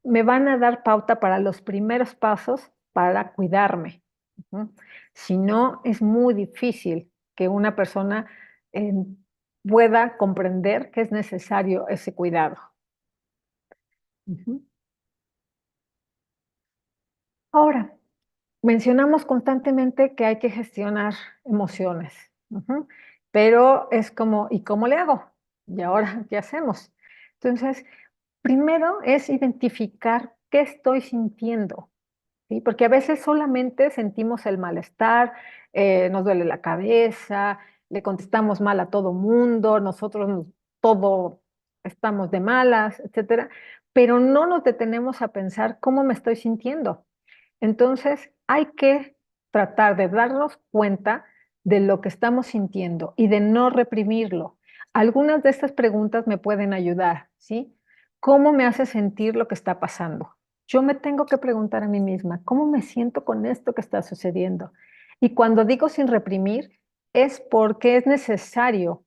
me van a dar pauta para los primeros pasos para cuidarme. Ujú. Si no, es muy difícil que una persona eh, pueda comprender que es necesario ese cuidado. Ujú. Ahora, mencionamos constantemente que hay que gestionar emociones, ujú, pero es como, ¿y cómo le hago? ¿Y ahora qué hacemos? Entonces, primero es identificar qué estoy sintiendo. ¿Sí? Porque a veces solamente sentimos el malestar, nos duele la cabeza, le contestamos mal a todo mundo, todo estamos de malas, etcétera, pero no nos detenemos a pensar cómo me estoy sintiendo. Entonces, hay que tratar de darnos cuenta de lo que estamos sintiendo y de no reprimirlo. Algunas de estas preguntas me pueden ayudar, ¿sí? ¿Cómo me hace sentir lo que está pasando? Yo me tengo que preguntar a mí misma, ¿cómo me siento con esto que está sucediendo? Y cuando digo sin reprimir, es porque es necesario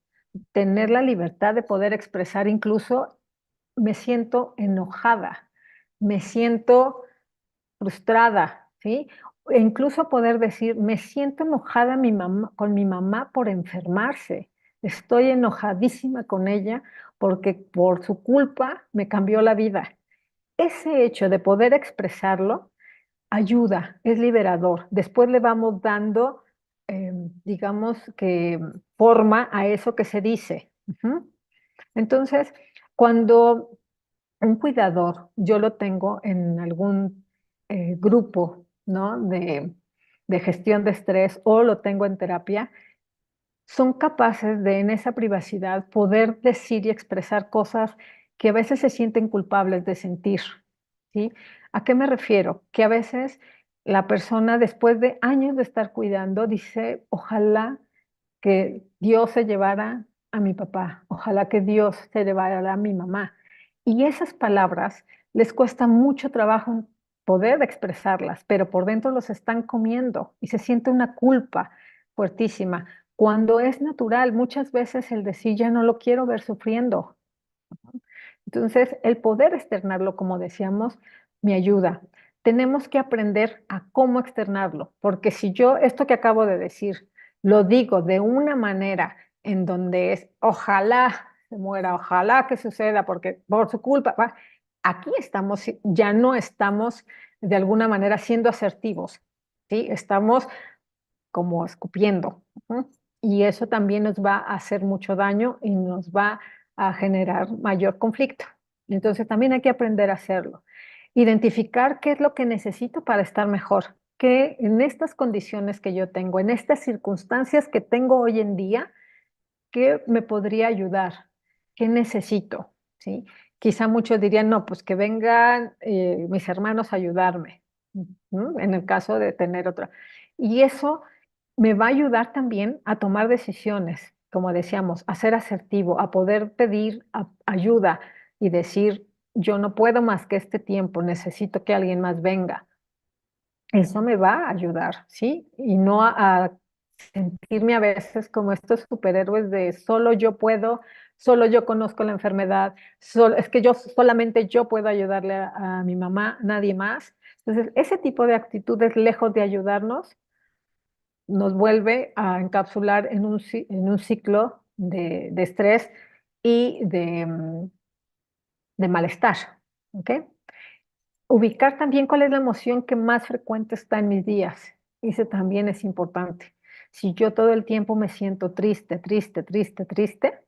tener la libertad de poder expresar, incluso me siento enojada, me siento frustrada, ¿sí? E incluso poder decir, me siento enojada con mi mamá por enfermarse, estoy enojadísima con ella porque por su culpa me cambió la vida. Ese hecho de poder expresarlo ayuda, es liberador. Después le vamos dando, digamos que forma a eso que se dice. Ujú. Entonces, cuando un cuidador, yo lo tengo en algún grupo, ¿no? De gestión de estrés o lo tengo en terapia, son capaces de en esa privacidad poder decir y expresar cosas que a veces se sienten culpables de sentir, ¿sí? ¿A qué me refiero? Que a veces la persona después de años de estar cuidando dice, ojalá que Dios se llevara a mi papá, ojalá que Dios se llevara a mi mamá. Y esas palabras les cuesta mucho trabajo poder expresarlas, pero por dentro los están comiendo y se siente una culpa fuertísima. Cuando es natural, muchas veces el decir ya no lo quiero ver sufriendo. Entonces, el poder externarlo, como decíamos, me ayuda. Tenemos que aprender a cómo externarlo, porque si yo esto que acabo de decir lo digo de una manera en donde es ojalá se muera, ojalá que suceda, porque por su culpa, aquí estamos, ya no estamos de alguna manera siendo asertivos, ¿sí? Estamos como escupiendo. ¿No? Y eso también nos va a hacer mucho daño y nos va a generar mayor conflicto. Entonces también hay que aprender a hacerlo. Identificar qué es lo que necesito para estar mejor, que en estas condiciones que yo tengo, en estas circunstancias que tengo hoy en día, ¿qué me podría ayudar? ¿Qué necesito? ¿Sí? Quizá muchos dirían, no, pues que vengan mis hermanos a ayudarme, ¿no? En el caso de tener otra. Y eso me va a ayudar también a tomar decisiones, como decíamos, a ser asertivo, a poder pedir ayuda y decir, yo no puedo más que este tiempo, necesito que alguien más venga. Eso me va a ayudar, ¿sí? Y no a sentirme a veces como estos superhéroes de solo yo puedo, solo yo conozco la enfermedad, es que solamente yo puedo ayudarle a mi mamá, nadie más. Entonces, ese tipo de actitudes, lejos de ayudarnos, nos vuelve a encapsular en un ciclo de estrés y de malestar. ¿Ok? Ubicar también cuál es la emoción que más frecuente está en mis días. Ese también es importante. Si yo todo el tiempo me siento triste, triste, triste, triste,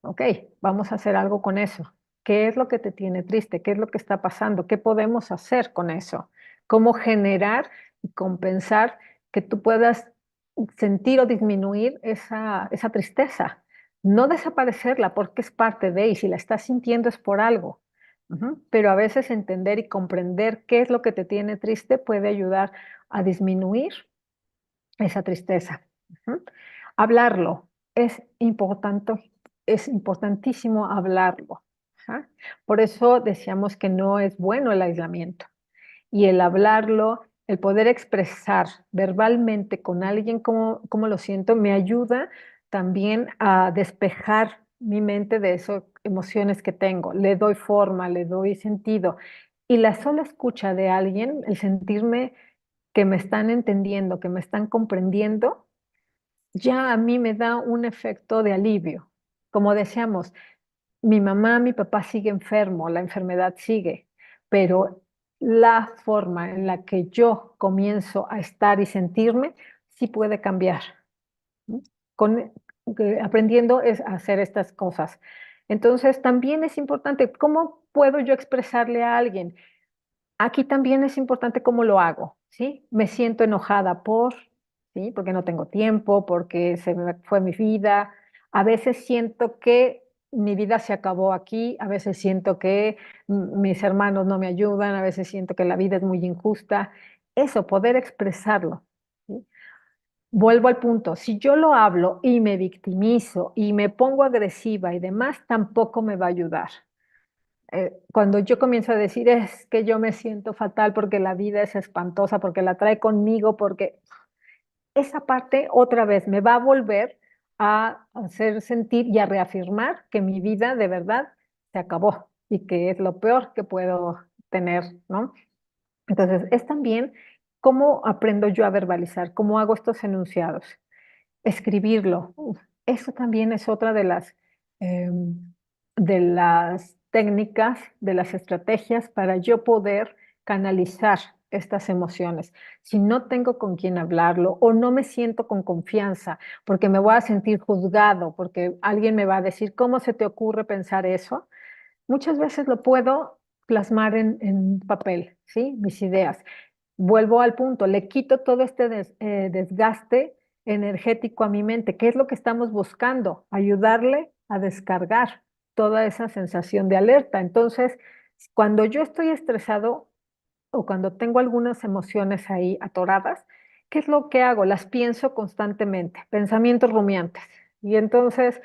ok, vamos a hacer algo con eso. ¿Qué es lo que te tiene triste? ¿Qué es lo que está pasando? ¿Qué podemos hacer con eso? ¿Cómo generar y compensar que tú puedas sentir o disminuir esa tristeza? No desaparecerla porque es parte de, y si la estás sintiendo es por algo. Pero a veces entender y comprender qué es lo que te tiene triste puede ayudar a disminuir esa tristeza. Ujú. Hablarlo es importante, es importantísimo hablarlo. Ajá. Por eso decíamos que no es bueno el aislamiento. Y el hablarlo, el poder expresar verbalmente con alguien cómo lo siento, me ayuda también a despejar mi mente de esas emociones que tengo. Le doy forma, le doy sentido. Y la sola escucha de alguien, el sentirme que me están entendiendo, que me están comprendiendo, ya a mí me da un efecto de alivio. Como decíamos, mi mamá, mi papá sigue enfermo, la enfermedad sigue, pero la forma en la que yo comienzo a estar y sentirme sí puede cambiar. ¿No? Con, aprendiendo es a hacer estas cosas. Entonces, también es importante, ¿cómo puedo yo expresarle a alguien? Aquí también es importante cómo lo hago, ¿sí? Me siento enojada ¿sí? Porque no tengo tiempo, porque se me fue mi vida. A veces siento que mi vida se acabó aquí, a veces siento que mis hermanos no me ayudan, a veces siento que la vida es muy injusta. Eso, poder expresarlo, ¿sí? Vuelvo al punto, si yo lo hablo y me victimizo y me pongo agresiva y demás, tampoco me va a ayudar. Cuando yo comienzo a decir es que yo me siento fatal porque la vida es espantosa, porque la trae conmigo, porque esa parte otra vez me va a volver a hacer sentir y a reafirmar que mi vida de verdad se acabó y que es lo peor que puedo tener, ¿no? Entonces, es también cómo aprendo yo a verbalizar, cómo hago estos enunciados, escribirlo. Eso también es otra de las técnicas, de las estrategias para yo poder canalizar estas emociones. Si no tengo con quién hablarlo o no me siento con confianza porque me voy a sentir juzgado, porque alguien me va a decir, ¿cómo se te ocurre pensar eso? Muchas veces lo puedo plasmar en papel, ¿sí? Mis ideas. Vuelvo al punto, le quito todo este desgaste energético a mi mente. ¿Qué es lo que estamos buscando? Ayudarle a descargar toda esa sensación de alerta. Entonces, cuando yo estoy estresado o cuando tengo algunas emociones ahí atoradas, ¿qué es lo que hago? Las pienso constantemente, pensamientos rumiantes. Y entonces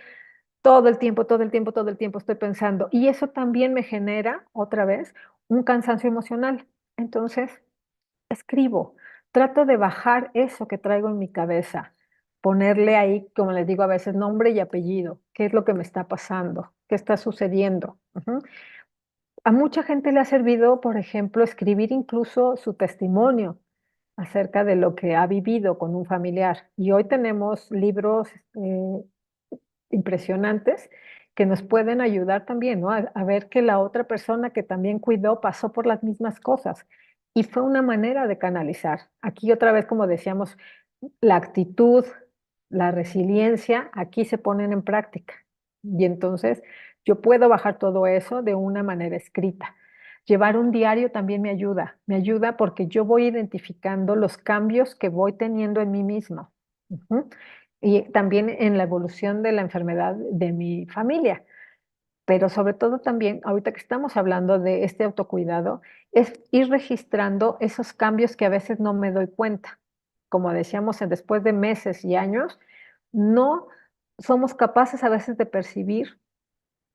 todo el tiempo, todo el tiempo, todo el tiempo estoy pensando. Y eso también me genera, otra vez, un cansancio emocional. Entonces, escribo, trato de bajar eso que traigo en mi cabeza, ponerle ahí, como les digo a veces, nombre y apellido. ¿Qué es lo que me está pasando? ¿Qué está sucediendo? Ujú. A mucha gente le ha servido, por ejemplo, escribir incluso su testimonio acerca de lo que ha vivido con un familiar. Y hoy tenemos libros impresionantes que nos pueden ayudar también, ¿no? A ver que la otra persona que también cuidó pasó por las mismas cosas y fue una manera de canalizar. Aquí otra vez, como decíamos, la actitud, la resiliencia, aquí se ponen en práctica. Y entonces yo puedo bajar todo eso de una manera escrita. Llevar un diario también me ayuda porque yo voy identificando los cambios que voy teniendo en mí mismo. Ujú. Y también en la evolución de la enfermedad de mi familia. Pero sobre todo también, ahorita que estamos hablando de este autocuidado, es ir registrando esos cambios que a veces no me doy cuenta. Como decíamos, después de meses y años, no somos capaces a veces de percibir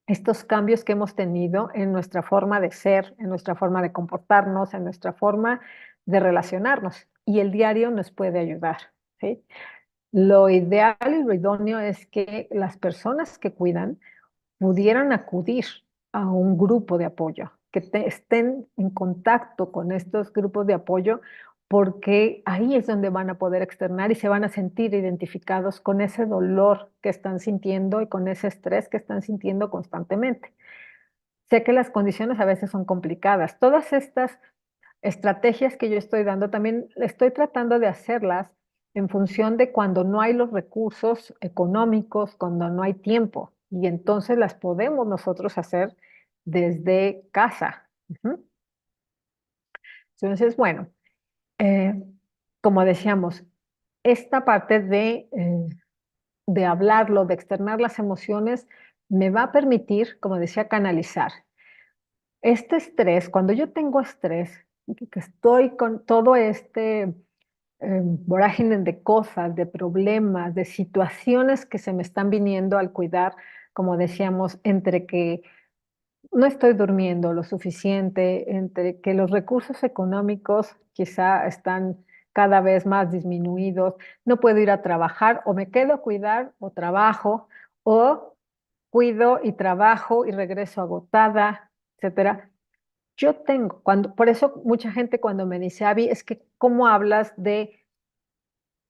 estos cambios que hemos tenido en nuestra forma de ser, en nuestra forma de comportarnos, en nuestra forma de relacionarnos. Y el diario nos puede ayudar, ¿sí? Lo ideal y lo idóneo es que las personas que cuidan pudieran acudir a un grupo de apoyo, que estén en contacto con estos grupos de apoyo, porque ahí es donde van a poder externar y se van a sentir identificados con ese dolor que están sintiendo y con ese estrés que están sintiendo constantemente. Sé que las condiciones a veces son complicadas. Todas estas estrategias que yo estoy dando, también estoy tratando de hacerlas en función de cuando no hay los recursos económicos, cuando no hay tiempo, y entonces las podemos nosotros hacer desde casa. Ujú. Entonces, bueno, eh, como decíamos, esta parte de hablarlo, de externar las emociones, me va a permitir, como decía, canalizar. Este estrés, cuando yo tengo estrés, que estoy con todo este vorágine de cosas, de problemas, de situaciones que se me están viniendo al cuidar, como decíamos, entre que no estoy durmiendo lo suficiente, entre que los recursos económicos quizá están cada vez más disminuidos, no puedo ir a trabajar o me quedo a cuidar o trabajo o cuido y trabajo y regreso agotada, etcétera. Yo tengo, por eso mucha gente cuando me dice, Avi, es que ¿cómo hablas de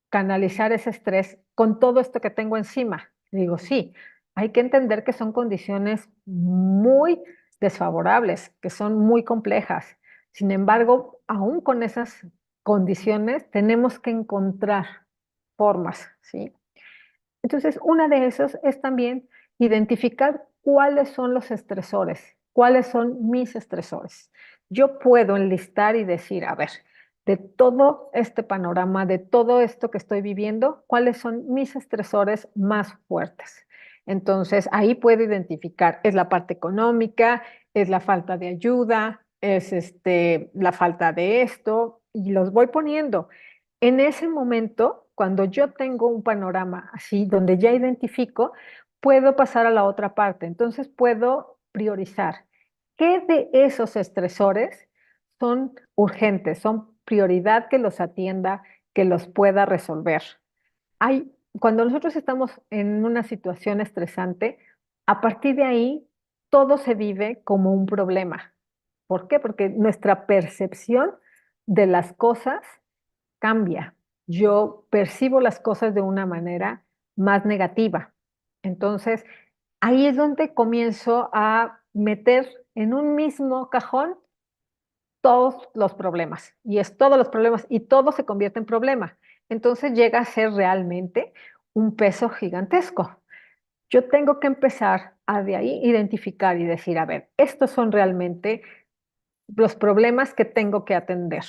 canalizar ese estrés con todo esto que tengo encima? Digo, sí, hay que entender que son condiciones muy desfavorables, que son muy complejas. Sin embargo, aún con esas condiciones, tenemos que encontrar formas, ¿sí? Entonces, una de esas es también identificar cuáles son los estresores, cuáles son mis estresores. Yo puedo enlistar y decir, a ver, de todo este panorama, de todo esto que estoy viviendo, cuáles son mis estresores más fuertes. Entonces, ahí puedo identificar, es la parte económica, es la falta de ayuda, es la falta de esto, y los voy poniendo. En ese momento, cuando yo tengo un panorama así, donde ya identifico, puedo pasar a la otra parte. Entonces puedo priorizar qué de esos estresores son urgentes, son prioridad que los atienda, que los pueda resolver. Cuando nosotros estamos en una situación estresante, a partir de ahí todo se vive como un problema. ¿Por qué? Porque nuestra percepción de las cosas cambia. Yo percibo las cosas de una manera más negativa. Entonces, ahí es donde comienzo a meter en un mismo cajón todos los problemas. Y es todos los problemas y todo se convierte en problema. Entonces llega a ser realmente un peso gigantesco. Yo tengo que empezar a de ahí identificar y decir, a ver, estos son realmente los problemas que tengo que atender.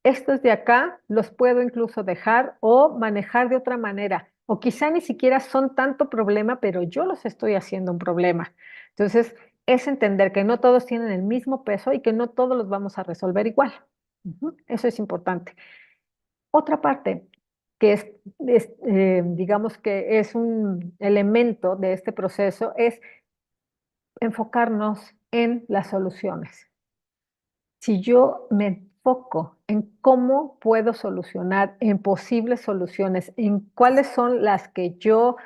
Estos de acá los puedo incluso dejar o manejar de otra manera. O quizá ni siquiera son tanto problema, pero yo los estoy haciendo un problema. Entonces, es entender que no todos tienen el mismo peso y que no todos los vamos a resolver igual. Ujú. Eso es importante. Otra parte que digamos que es un elemento de este proceso, es enfocarnos en las soluciones. Si yo me enfoco en cómo puedo solucionar, en posibles soluciones, en cuáles son las que yo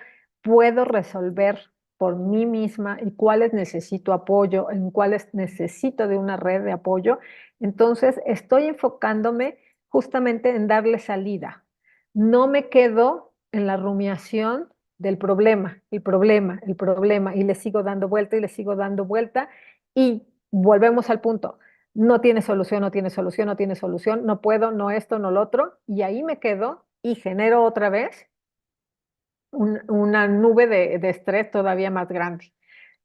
puedo resolver por mí misma y cuáles necesito apoyo, en cuáles necesito de una red de apoyo, entonces estoy enfocándome justamente en darle salida. No me quedo en la rumiación del problema, el problema, el problema, y le sigo dando vuelta y le sigo dando vuelta y volvemos al punto. No tiene solución, no tiene solución, no tiene solución, no puedo, no esto, no lo otro, y ahí me quedo y genero otra vez una nube de estrés todavía más grande.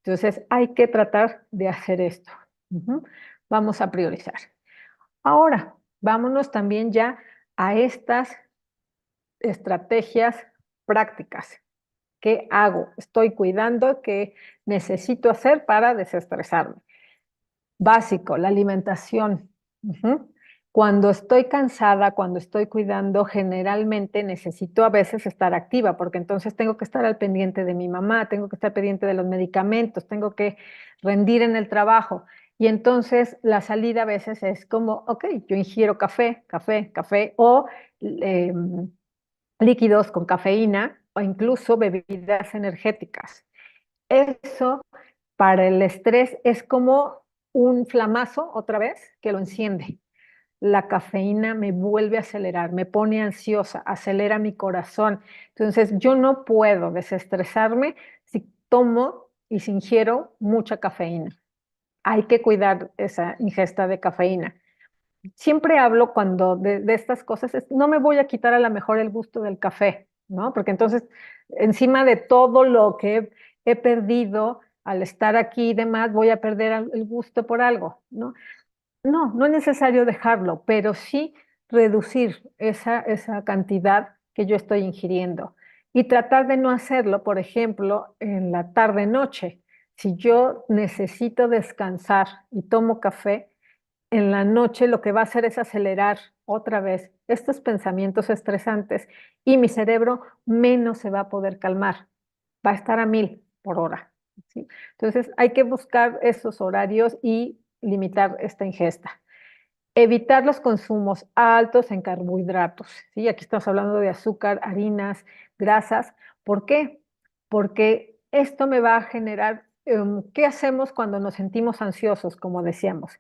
Entonces hay que tratar de hacer esto. Ujú. Vamos a priorizar. Ahora, vámonos también ya a estas estrategias prácticas. ¿Qué hago? Estoy cuidando, ¿qué necesito hacer para desestresarme? Básico, la alimentación. Ujú. Cuando estoy cansada, cuando estoy cuidando, generalmente necesito a veces estar activa, porque entonces tengo que estar al pendiente de mi mamá, tengo que estar pendiente de los medicamentos, tengo que rendir en el trabajo. Y entonces la salida a veces es como, ok, yo ingiero café, café, café o eh, líquidos con cafeína o incluso bebidas energéticas. Eso para el estrés es como un flamazo otra vez que lo enciende. La cafeína me vuelve a acelerar, me pone ansiosa, acelera mi corazón. Entonces, yo no puedo desestresarme si tomo y si ingiero mucha cafeína. Hay que cuidar esa ingesta de cafeína. Siempre hablo cuando de estas cosas, no me voy a quitar a lo mejor el gusto del café, ¿no? Porque entonces, encima de todo lo que he perdido al estar aquí y demás, voy a perder el gusto por algo, ¿no? No, no es necesario dejarlo, pero sí reducir esa cantidad que yo estoy ingiriendo y tratar de no hacerlo, por ejemplo, en la tarde-noche. Si yo necesito descansar y tomo café, en la noche lo que va a hacer es acelerar otra vez estos pensamientos estresantes y mi cerebro menos se va a poder calmar, va a estar a 1000 por hora. ¿Sí? Entonces hay que buscar esos horarios y limitar esta ingesta. Evitar los consumos altos en carbohidratos. ¿Sí? Aquí estamos hablando de azúcar, harinas, grasas. ¿Por qué? Porque esto me va a generar, ¿qué hacemos cuando nos sentimos ansiosos, como decíamos?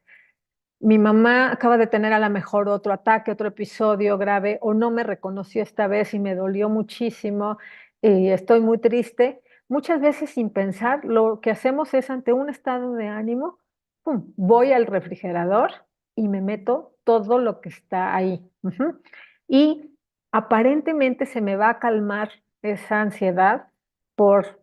Mi mamá acaba de tener a lo mejor otro ataque, otro episodio grave, o no me reconoció esta vez y me dolió muchísimo y estoy muy triste. Muchas veces sin pensar, lo que hacemos es ante un estado de ánimo, pum, voy al refrigerador y me meto todo lo que está ahí. Ujú. Y aparentemente se me va a calmar esa ansiedad por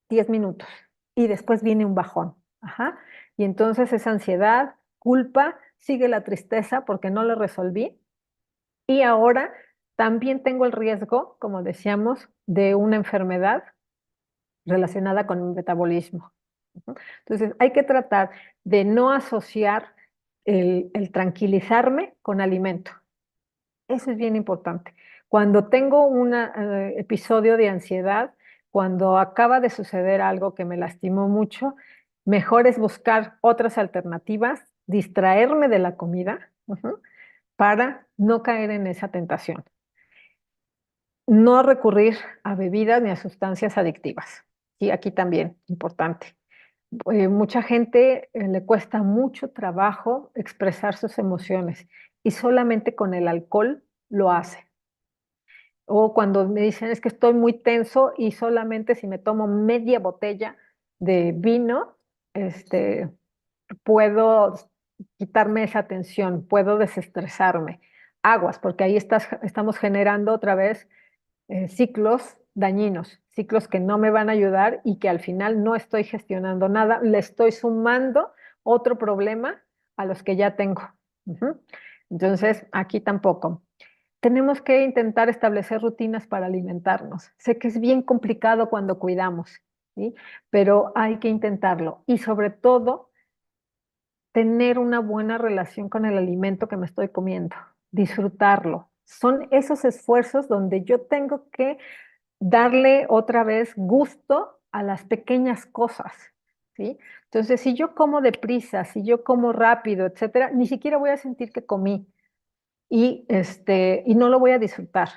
10 minutos y después viene un bajón. Ajá. Y entonces esa ansiedad, culpa, sigue la tristeza porque no lo resolví. Y ahora también tengo el riesgo, como decíamos, de una enfermedad relacionada con un metabolismo. Entonces hay que tratar de no asociar el tranquilizarme con alimento. Eso es bien importante. Cuando tengo un episodio de ansiedad, cuando acaba de suceder algo que me lastimó mucho, mejor es buscar otras alternativas, distraerme de la comida, para no caer en esa tentación. No recurrir a bebidas ni a sustancias adictivas. Y aquí también, importante. Mucha gente le cuesta mucho trabajo expresar sus emociones y solamente con el alcohol lo hace. O cuando me dicen es que estoy muy tenso y solamente si me tomo media botella de vino, este, puedo quitarme esa tensión, puedo desestresarme. Aguas, porque ahí estamos generando otra vez ciclos dañinos, ciclos que no me van a ayudar y que al final no estoy gestionando nada, le estoy sumando otro problema a los que ya tengo. Ujú. Entonces, aquí tampoco. Tenemos que intentar establecer rutinas para alimentarnos. Sé que es bien complicado cuando cuidamos, ¿sí? Pero hay que intentarlo. Y sobre todo, tener una buena relación con el alimento que me estoy comiendo, disfrutarlo. Son esos esfuerzos donde yo tengo que darle otra vez gusto a las pequeñas cosas, ¿sí? Entonces, si yo como deprisa, si yo como rápido, etcétera, ni siquiera voy a sentir que comí y no lo voy a disfrutar.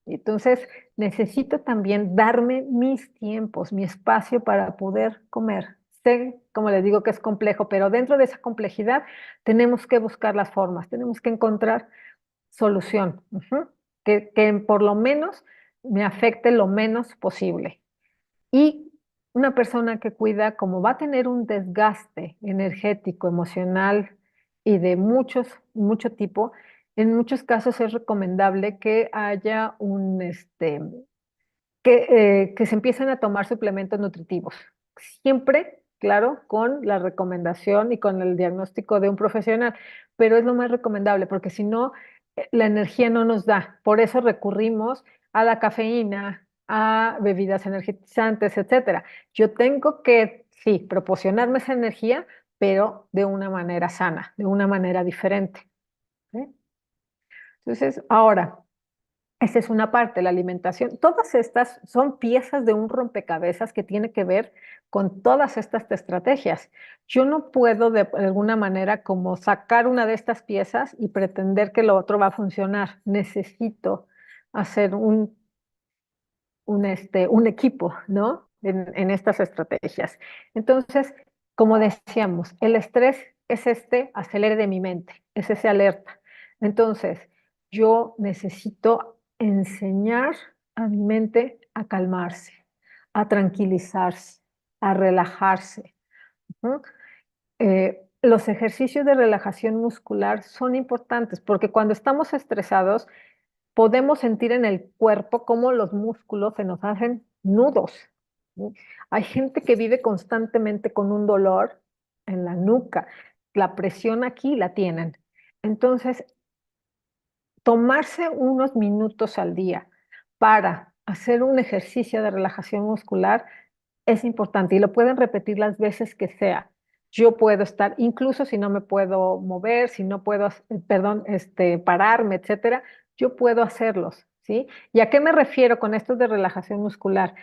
Entonces, necesito también darme mis tiempos, mi espacio para poder comer. Sé, como les digo, que es complejo, pero dentro de esa complejidad tenemos que buscar las formas, tenemos que encontrar solución, que por lo menos me afecte lo menos posible. Y una persona que cuida, como va a tener un desgaste energético, emocional y de mucho tipo, en muchos casos es recomendable que haya que se empiecen a tomar suplementos nutritivos. Siempre, claro, con la recomendación y con el diagnóstico de un profesional, pero es lo más recomendable porque si no, la energía no nos da. Por eso recurrimos a la cafeína, a bebidas energizantes, etcétera. Yo tengo que, sí, proporcionarme esa energía, pero de una manera sana, de una manera diferente. ¿Sí? Entonces, ahora, esa es una parte, la alimentación. Todas estas son piezas de un rompecabezas que tiene que ver con todas estas estrategias. Yo no puedo de alguna manera como sacar una de estas piezas y pretender que lo otro va a funcionar. Necesito hacer un equipo, ¿no? en estas estrategias. Entonces, como decíamos, el estrés es este acelere de mi mente, es ese alerta. Entonces, yo necesito enseñar a mi mente a calmarse, a tranquilizarse, a relajarse. ¿No? Los ejercicios de relajación muscular son importantes porque cuando estamos estresados podemos sentir en el cuerpo cómo los músculos se nos hacen nudos. ¿Sí? Hay gente que vive constantemente con un dolor en la nuca, la presión aquí la tienen. Entonces, tomarse unos minutos al día para hacer un ejercicio de relajación muscular es importante y lo pueden repetir las veces que sea. Yo puedo estar, incluso si no me puedo mover, si no puedo, perdón, pararme, etcétera, yo puedo hacerlos, ¿sí? ¿Y a qué me refiero con esto de relajación muscular?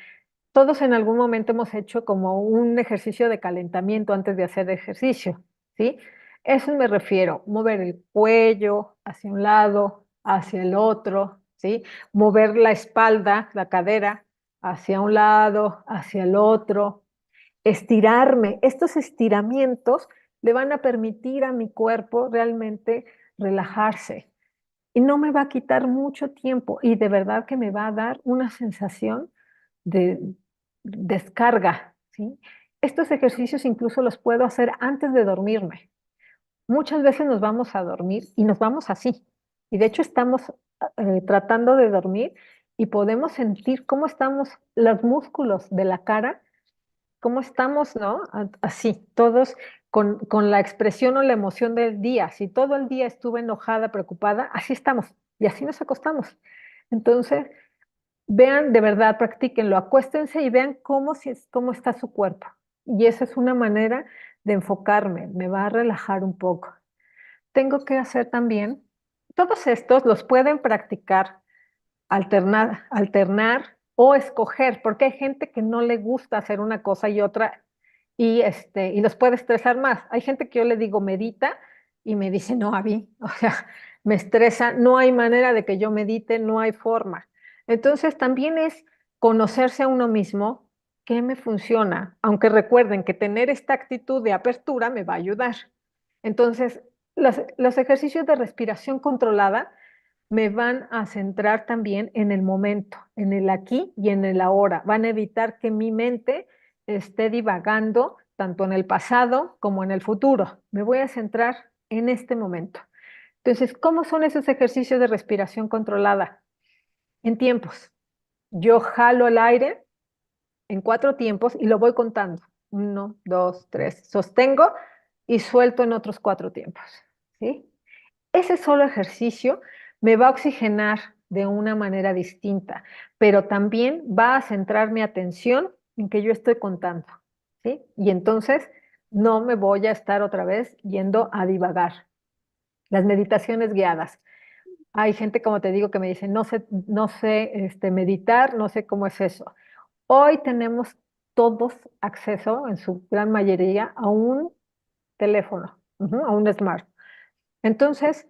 Todos en algún momento hemos hecho como un ejercicio de calentamiento antes de hacer ejercicio, ¿sí? Eso me refiero, mover el cuello hacia un lado, hacia el otro, ¿sí? Mover la espalda, la cadera, hacia un lado, hacia el otro, estirarme. Estos estiramientos le van a permitir a mi cuerpo realmente relajarse y no me va a quitar mucho tiempo y de verdad que me va a dar una sensación de descarga, ¿sí? Estos ejercicios incluso los puedo hacer antes de dormirme. Muchas veces nos vamos a dormir y nos vamos así. Y de hecho estamos tratando de dormir y podemos sentir cómo estamos los músculos de la cara, cómo estamos, ¿no? Así, todos con la expresión o la emoción del día. Si todo el día estuve enojada, preocupada, así estamos y así nos acostamos. Entonces, vean, de verdad, practíquenlo, acuéstense y vean cómo está su cuerpo. Y esa es una manera de enfocarme, me va a relajar un poco. Tengo que hacer también, todos estos los pueden practicar, alternar o escoger, porque hay gente que no le gusta hacer una cosa y otra y los puede estresar más. Hay gente que yo le digo medita y me dice, no, Avi, o sea, me estresa, no hay manera de que yo medite, no hay forma. Entonces también es conocerse a uno mismo, qué me funciona, aunque recuerden que tener esta actitud de apertura me va a ayudar. Entonces, los ejercicios de respiración controlada me van a centrar también en el momento, en el aquí y en el ahora. Van a evitar que mi mente esté divagando tanto en el pasado como en el futuro. Me voy a centrar en este momento. Entonces, ¿cómo son esos ejercicios de respiración controlada? En tiempos. Yo jalo el aire en 4 tiempos y lo voy contando. 1, 2, 3. Sostengo y suelto en otros 4 tiempos. ¿Sí? Ese solo ejercicio me va a oxigenar de una manera distinta, pero también va a centrar mi atención en que yo estoy contando, ¿sí? Y entonces no me voy a estar otra vez yendo a divagar. Las meditaciones guiadas. Hay gente, como te digo, que me dice, no sé meditar, no sé cómo es eso. Hoy tenemos todos acceso, en su gran mayoría, a un teléfono, a un smart. Entonces,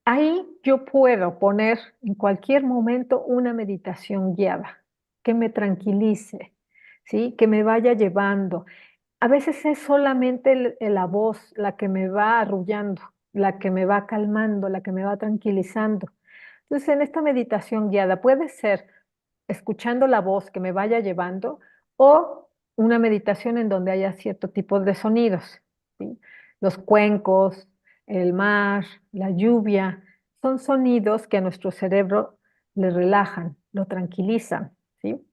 ahí yo puedo poner en cualquier momento una meditación guiada que me tranquilice, ¿sí? Que me vaya llevando. A veces es solamente la voz la que me va arrullando, la que me va calmando, la que me va tranquilizando. Entonces, en esta meditación guiada puede ser escuchando la voz que me vaya llevando o una meditación en donde haya cierto tipo de sonidos, ¿sí? Los cuencos, el mar, la lluvia, son sonidos que a nuestro cerebro le relajan, lo tranquilizan, ¿sí?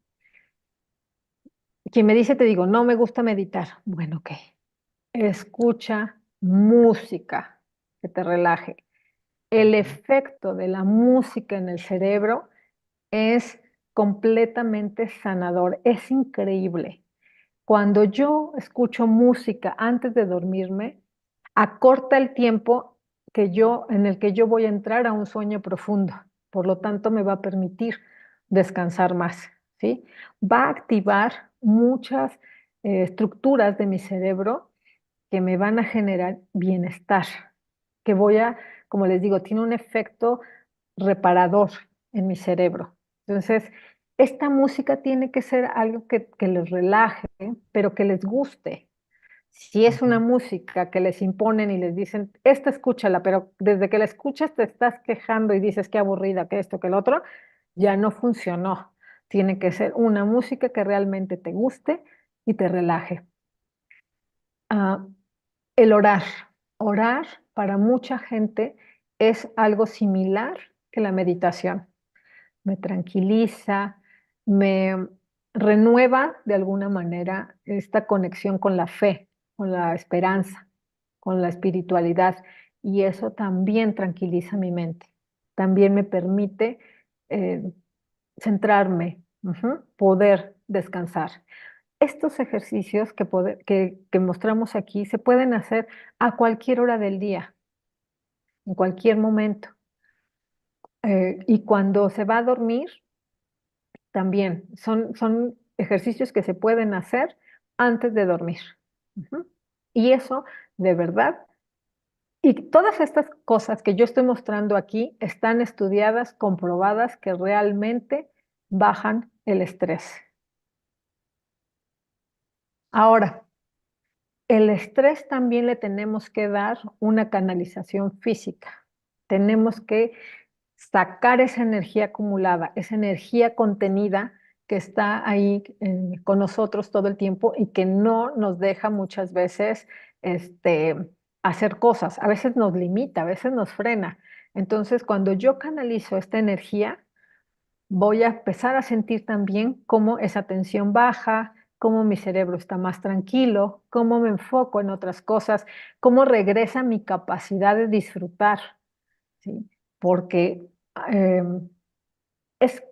Quien me dice, te digo, no me gusta meditar. Bueno, ok. Escucha música que te relaje. El efecto de la música en el cerebro es completamente sanador, es increíble. Cuando yo escucho música antes de dormirme, acorta el tiempo en el que yo voy a entrar a un sueño profundo. Por lo tanto, me va a permitir descansar más, ¿sí? Va a activar muchas estructuras de mi cerebro que me van a generar bienestar, que como les digo, tiene un efecto reparador en mi cerebro. Entonces, esta música tiene que ser algo que les relaje, pero que les guste. Si es una Ujú. música que les imponen y les dicen, esta escúchala, pero desde que la escuchas te estás quejando y dices qué aburrida, que esto, que el otro, ya no funcionó. Tiene que ser una música que realmente te guste y te relaje. Ah, el orar. Orar para mucha gente es algo similar que la meditación. Me tranquiliza, me renueva de alguna manera esta conexión con la fe, con la esperanza, con la espiritualidad. Y eso también tranquiliza mi mente. También me permite eh, centrarme, poder descansar. Estos ejercicios que mostramos aquí se pueden hacer a cualquier hora del día, en cualquier momento. Y cuando se va a dormir, también son ejercicios que se pueden hacer antes de dormir. Ujú. Y eso, de verdad, y todas estas cosas que yo estoy mostrando aquí están estudiadas, comprobadas que realmente bajan el estrés. Ahora, el estrés también le tenemos que dar una canalización física. Tenemos que sacar esa energía acumulada, esa energía contenida que está ahí con nosotros todo el tiempo y que no nos deja muchas veces este, hacer cosas. A veces nos limita, a veces nos frena. Entonces, cuando yo canalizo esta energía, voy a empezar a sentir también cómo esa tensión baja, cómo mi cerebro está más tranquilo, cómo me enfoco en otras cosas, cómo regresa mi capacidad de disfrutar, ¿sí? Porque eh, es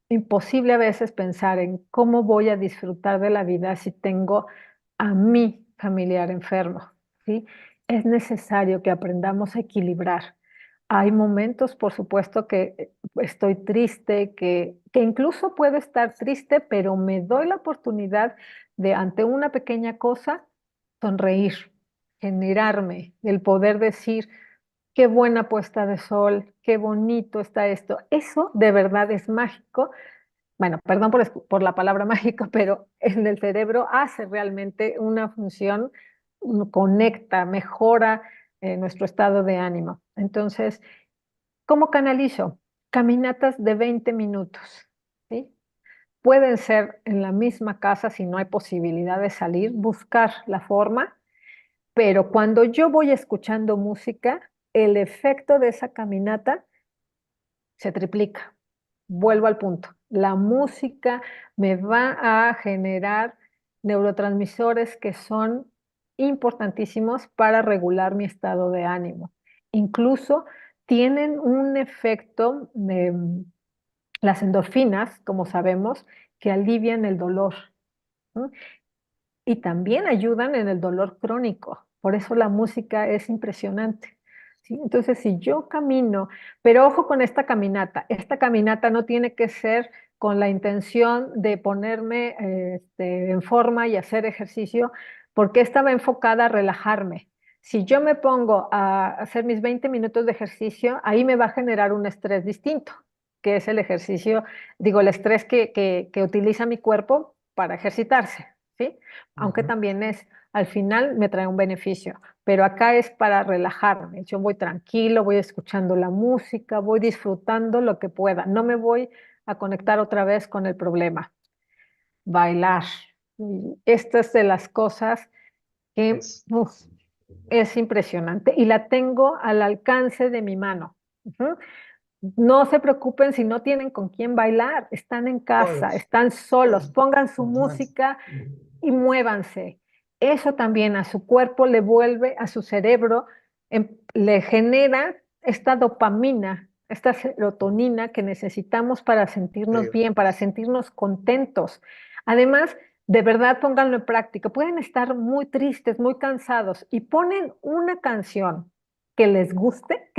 imposible a veces pensar en cómo voy a disfrutar de la vida si tengo a mi familiar enfermo, ¿sí? Es necesario que aprendamos a equilibrar. Hay momentos, por supuesto, que estoy triste, que incluso puedo estar triste, pero me doy la oportunidad de, ante una pequeña cosa, sonreír, generarme, el poder decir, qué buena puesta de sol, qué bonito está esto. Eso de verdad es mágico. Bueno, perdón por la palabra mágico, pero en el cerebro hace realmente una función, conecta, mejora nuestro estado de ánimo. Entonces, ¿cómo canalizo? Caminatas de 20 minutos, ¿sí? Pueden ser en la misma casa si no hay posibilidad de salir, buscar la forma, pero cuando yo voy escuchando música, el efecto de esa caminata se triplica. Vuelvo al punto. La música me va a generar neurotransmisores que son importantísimos para regular mi estado de ánimo. Incluso tienen un efecto de las endorfinas, como sabemos, que alivian el dolor, ¿no? Y también ayudan en el dolor crónico. Por eso la música es impresionante. ¿Sí? Entonces, si yo camino, pero ojo con esta caminata no tiene que ser con la intención de ponerme en forma y hacer ejercicio, porque esta va enfocada a relajarme. Si yo me pongo a hacer mis 20 minutos de ejercicio, ahí me va a generar un estrés distinto, que es el ejercicio, digo, el estrés que utiliza mi cuerpo para ejercitarse, ¿sí? Aunque Ujú. también es, al final me trae un beneficio, pero acá es para relajarme. Yo voy tranquilo, voy escuchando la música, voy disfrutando lo que pueda, no me voy a conectar otra vez con el problema. Bailar. Y esta es de las cosas que Es, es impresionante y la tengo al alcance de mi mano. Ujú. No se preocupen si no tienen con quién bailar, están en casa, pues, están solos, pues, pongan su pues, música y muévanse. Eso también a su cuerpo le vuelve, a su cerebro, le genera esta dopamina, esta serotonina que necesitamos para sentirnos sí, bien, para sentirnos contentos. Además, de verdad pónganlo en práctica. Pueden estar muy tristes, muy cansados y ponen una canción que les guste,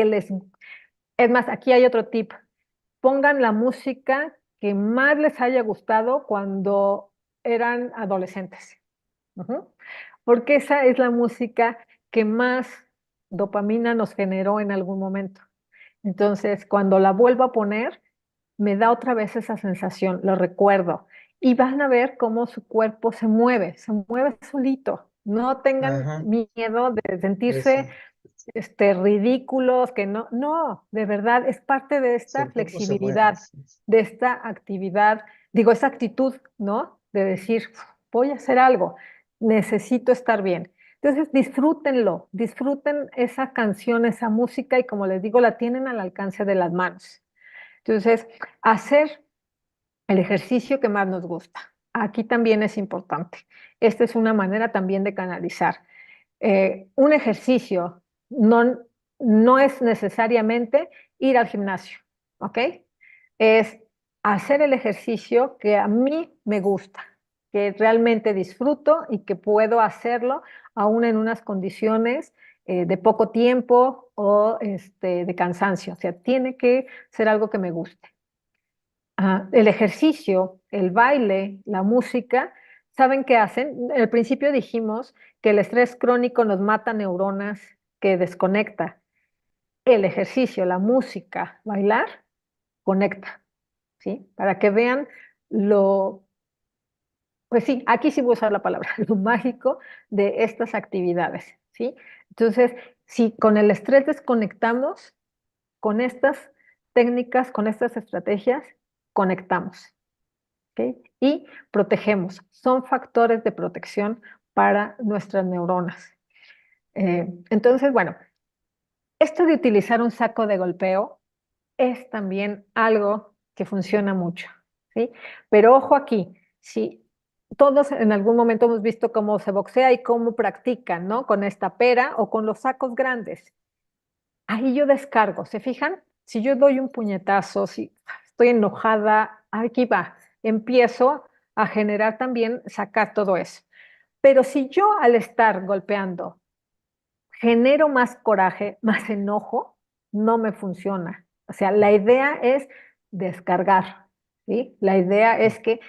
es más, aquí hay otro tip. Pongan la música que más les haya gustado cuando eran adolescentes. Ujú. Porque esa es la música que más dopamina nos generó en algún momento. Entonces, cuando la vuelvo a poner, me da otra vez esa sensación, lo recuerdo. Y van a ver cómo su cuerpo se mueve solito. No tengan Ajá, miedo de sentirse eso. ridículos, que no, no, de verdad es parte de Si esta el cuerpo se mueve, flexibilidad, sí. de esta actividad, digo, esta actitud, ¿no? De decir, voy a hacer algo, necesito estar bien. Entonces, disfrútenlo, disfruten esa canción, esa música y como les digo, la tienen al alcance de las manos. Entonces, hacer el ejercicio que más nos gusta. Aquí también es importante. Esta es una manera también de canalizar. Un ejercicio no es necesariamente ir al gimnasio, ¿ok? Es hacer el ejercicio que a mí me gusta, que realmente disfruto y que puedo hacerlo aún en unas condiciones de poco tiempo o de cansancio. O sea, tiene que ser algo que me guste. El ejercicio, el baile, la música, ¿saben qué hacen? Al principio dijimos que el estrés crónico nos mata neuronas, que desconecta. El ejercicio, la música, bailar, conecta, ¿sí? Para que vean lo, pues sí, aquí sí voy a usar la palabra, lo mágico de estas actividades, ¿sí? Entonces, si con el estrés desconectamos, con estas técnicas, con estas estrategias, conectamos. ¿Ok? Y protegemos. Son factores de protección para nuestras neuronas. Entonces, bueno, esto de utilizar un saco de golpeo es también algo que funciona mucho, ¿sí? Pero ojo aquí, si todos en algún momento hemos visto cómo se boxea y cómo practican, ¿no? Con esta pera o con los sacos grandes. Ahí yo descargo, ¿se fijan? Si yo doy un puñetazo, si estoy enojada, aquí va, empiezo a generar también, sacar todo eso. Pero si yo al estar golpeando genero más coraje, más enojo, no me funciona. O sea, la idea es descargar, ¿sí? La idea es que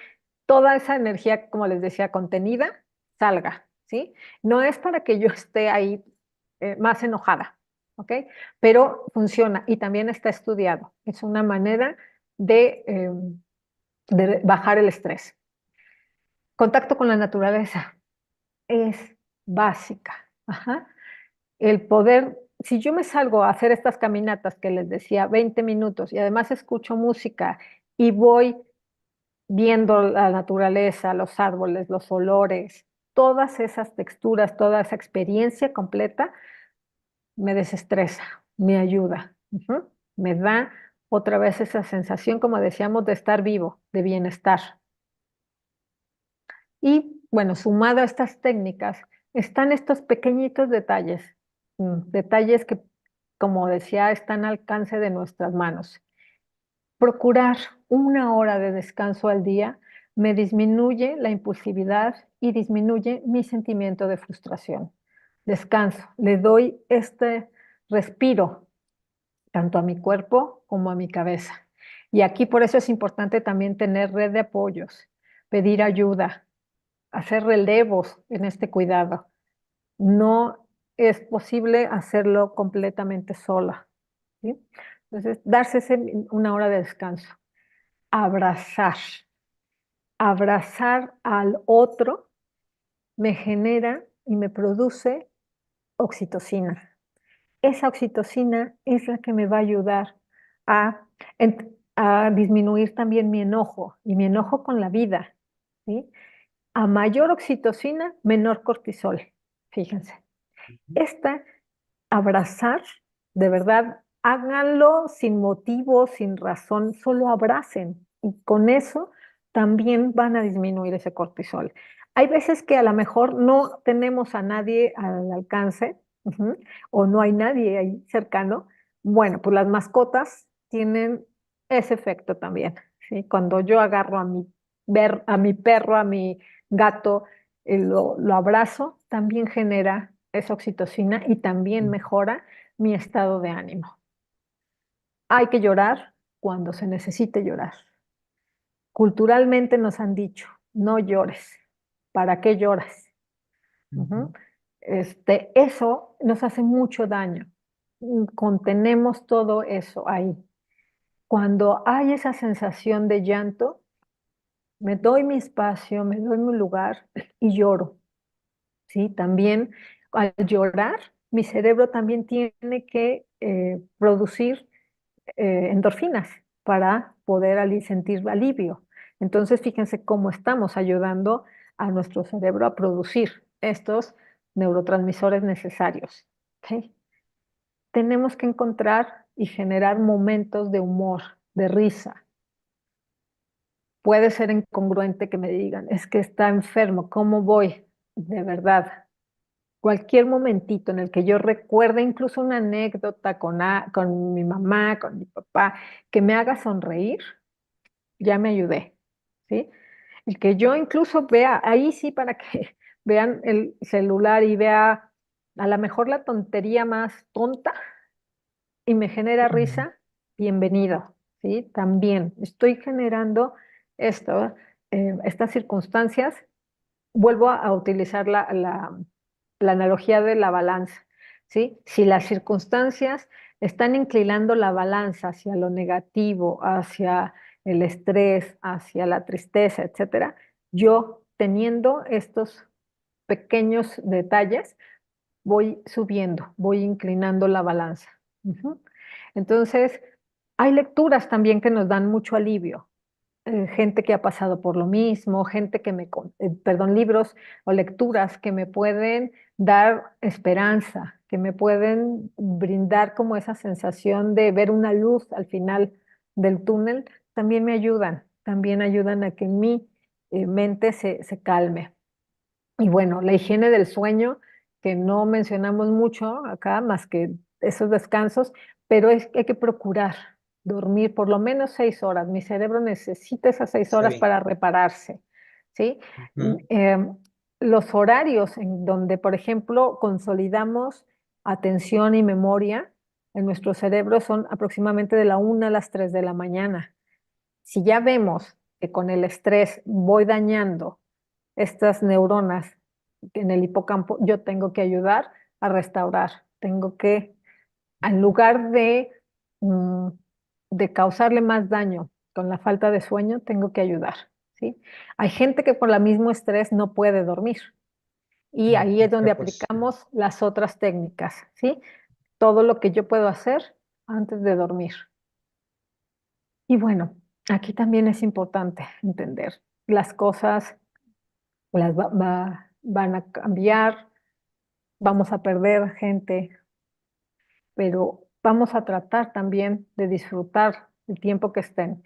toda esa energía, como les decía, contenida, salga, ¿sí? No es para que yo esté ahí más enojada, ¿ok? Pero funciona y también está estudiado. Es una manera de bajar el estrés. Contacto con la naturaleza es básica. Ajá. El poder, si yo me salgo a hacer estas caminatas que les decía, 20 minutos, y además escucho música y voy viendo la naturaleza, los árboles, los olores, todas esas texturas, toda esa experiencia completa, me desestresa, me ayuda. Me da otra vez esa sensación, como decíamos, de estar vivo, de bienestar. Y bueno, sumado a estas técnicas, están estos pequeñitos detalles, detalles que, como decía, están al alcance de nuestras manos. Procurar 1 hora de descanso al día me disminuye la impulsividad y disminuye mi sentimiento de frustración. Descanso, le doy este respiro tanto a mi cuerpo como a mi cabeza. Y aquí por eso es importante también tener red de apoyos, pedir ayuda, hacer relevos en este cuidado. No es posible hacerlo completamente sola, ¿sí? Entonces, darse 1 hora de descanso. Abrazar. Abrazar al otro me genera y me produce oxitocina. Esa oxitocina es la que me va a ayudar a, a disminuir también mi enojo y mi enojo con la vida, ¿sí? A mayor oxitocina, menor cortisol. Fíjense. Esta abrazar, de verdad, háganlo sin motivo, sin razón, solo abracen y con eso también van a disminuir ese cortisol. Hay veces que a lo mejor no tenemos a nadie al alcance, o no hay nadie ahí cercano. Bueno, pues las mascotas tienen ese efecto también, ¿sí? Cuando yo agarro a mi perro, a mi gato, lo abrazo, también genera esa oxitocina y también mejora mi estado de ánimo. Hay que llorar cuando se necesite llorar. Culturalmente nos han dicho, no llores. ¿Para qué lloras? Ujú. Eso nos hace mucho daño. Contenemos todo eso ahí. cuando hay esa sensación de llanto, me doy mi espacio, me doy mi lugar y lloro, ¿sí? También al llorar, mi cerebro también tiene que producir endorfinas para poder sentir alivio. Entonces, fíjense cómo estamos ayudando a nuestro cerebro a producir estos neurotransmisores necesarios. ¿Ok? Tenemos que encontrar y generar momentos de humor, de risa. Puede ser incongruente que me digan, es que está enfermo, ¿cómo voy? De verdad, cualquier momentito en el que yo recuerde incluso una anécdota con mi mamá, con mi papá, que me haga sonreír, ya me ayudé, ¿sí? El que yo incluso vea, ahí sí para que vean el celular y vea a lo mejor la tontería más tonta y me genera Ujú. risa, bienvenido, ¿sí? También estoy generando esto, estas circunstancias. Vuelvo a utilizar la analogía de la balanza, ¿sí? Si las circunstancias están inclinando la balanza hacia lo negativo, hacia el estrés, hacia la tristeza, etcétera, yo teniendo estos pequeños detalles, voy subiendo, voy inclinando la balanza. Ujú. Entonces, hay lecturas también que nos dan mucho alivio. Gente que ha pasado por lo mismo, gente que perdón, libros o lecturas que me pueden dar esperanza, que me pueden brindar como esa sensación de ver una luz al final del túnel, también ayudan a que mi mente se calme. Y bueno, la higiene del sueño, que no mencionamos mucho acá, más que esos descansos, pero es que hay que procurar dormir por lo menos 6 horas. Mi cerebro necesita esas 6 horas Sí. para repararse, ¿sí? Mm, Ujú. los horarios en donde, por ejemplo, consolidamos atención y memoria en nuestro cerebro son aproximadamente de la 1 a las 3 de la mañana. Si ya vemos que con el estrés voy dañando estas neuronas en el hipocampo, yo tengo que ayudar a restaurar. Tengo que, en lugar mm, de causarle más daño con la falta de sueño, tengo que ayudar, ¿sí? Hay gente que por el mismo estrés no puede dormir y ahí es donde Pues, aplicamos las otras técnicas, ¿sí? Todo lo que yo puedo hacer antes de dormir. Y bueno, aquí también es importante entender las cosas van a cambiar, vamos a perder gente, pero vamos a tratar también de disfrutar el tiempo que estén.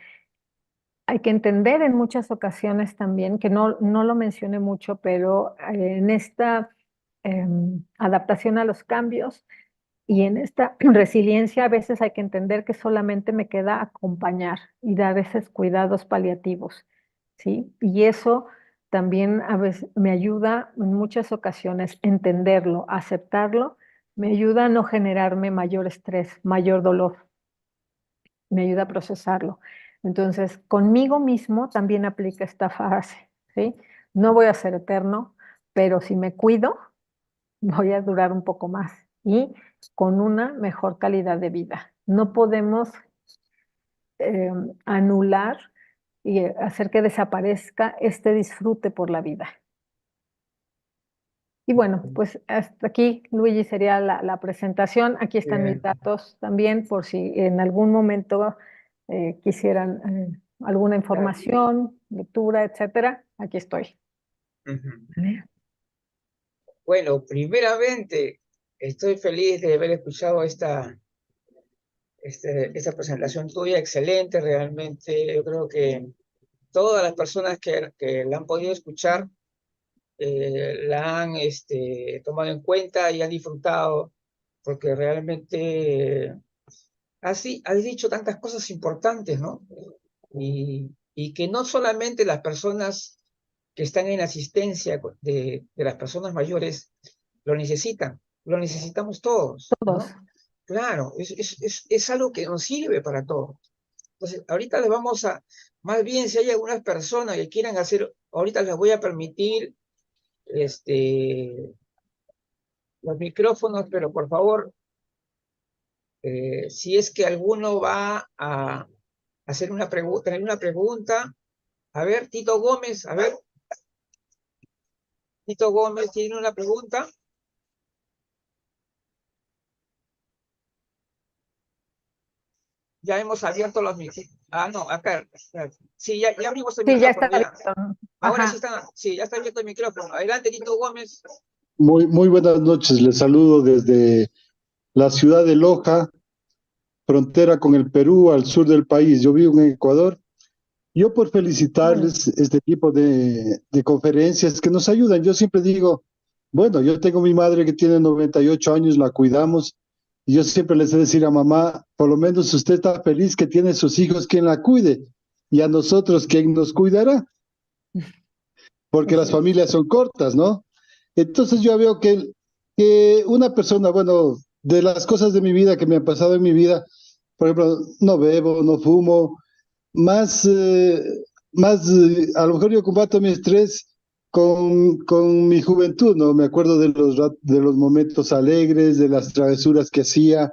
Hay que entender en muchas ocasiones también, que no lo mencioné mucho, pero en esta adaptación a los cambios y en esta resiliencia a veces hay que entender que solamente me queda acompañar y dar esos cuidados paliativos, ¿sí? Y eso también a veces me ayuda en muchas ocasiones entenderlo, aceptarlo, me ayuda a no generarme mayor estrés, mayor dolor, me ayuda a procesarlo. Entonces, conmigo mismo también aplica esta frase, ¿sí? No voy a ser eterno, pero si me cuido, voy a durar un poco más y con una mejor calidad de vida. No podemos eh, anular y hacer que desaparezca este disfrute por la vida. Y bueno, pues hasta aquí, Luigi, sería la presentación. Aquí están mis bien. datos también por si en algún momento quisieran alguna Claro. información, lectura, etcétera. Aquí estoy. Ujú. ¿Vale? Bueno, primeramente, estoy feliz de haber escuchado esta presentación tuya, excelente, realmente. Yo creo que todas las personas que la han podido escuchar la han tomado en cuenta y han disfrutado, porque realmente así has dicho tantas cosas importantes, ¿no? Y que no solamente las personas que están en asistencia de las personas mayores lo necesitamos todos, Todos. ¿no? Claro, es algo que nos sirve para todos. Entonces, ahorita les vamos a, más bien si hay algunas personas que quieran hacer, ahorita les voy a permitir los micrófonos, pero por favor, si es que alguno va hacer una pregunta, tener una pregunta. A ver, Tito Gómez, a ver, Tito Gómez tiene una pregunta. Ya hemos abierto los micrófonos. Ah, no, acá. Sí, ya abrimos el Sí, ya está micrófono, ya. abierto, ¿no? Ahora sí Ajá. está, sí, ya está abierto el micrófono. Adelante, Tito Gómez. Muy buenas noches, les saludo desde la ciudad de Loja, frontera con el Perú, al sur del país. Yo vivo en Ecuador. Yo por Bueno, felicitarles este tipo de conferencias que nos ayudan. Yo siempre digo, bueno, yo tengo mi madre que tiene 98 años, la cuidamos, y yo siempre les he de decir a mamá, por lo menos usted está feliz que tiene sus hijos quien la cuide, y a nosotros quién nos cuidará, porque pues las sí. familias son cortas, ¿no? Entonces yo veo que una persona, bueno, de las cosas de mi vida que me han pasado en mi vida, por ejemplo, no bebo, no fumo, más, a lo mejor yo combato mi estrés con mi juventud, ¿no? Me acuerdo de de los momentos alegres, de las travesuras que hacía.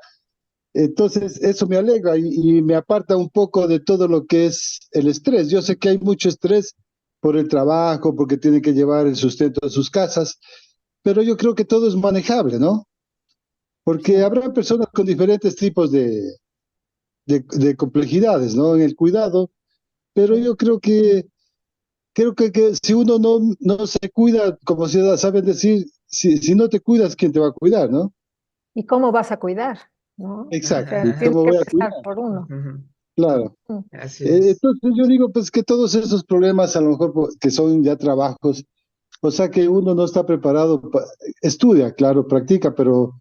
Entonces, eso me alegra y me aparta un poco de todo lo que es el estrés. Yo sé que hay mucho estrés por el trabajo, porque tienen que llevar el sustento de sus casas, pero yo creo que todo es manejable, ¿no? Porque Sí. habrá personas con diferentes tipos de complejidades, ¿no? En el cuidado, pero Sí. yo creo que si uno no se cuida, como se saben decir, si no te cuidas, ¿quién te va a cuidar, no? ¿Y cómo vas a cuidar? ¿No? O Exacto. sea, ¿Y tienes cómo que voy a empezar cuidar? por uno. Ujú. Claro. Mm. Así es. Entonces yo digo, pues que todos esos problemas, a lo mejor que son ya trabajos, o sea que uno no está preparado, estudia, claro, practica, pero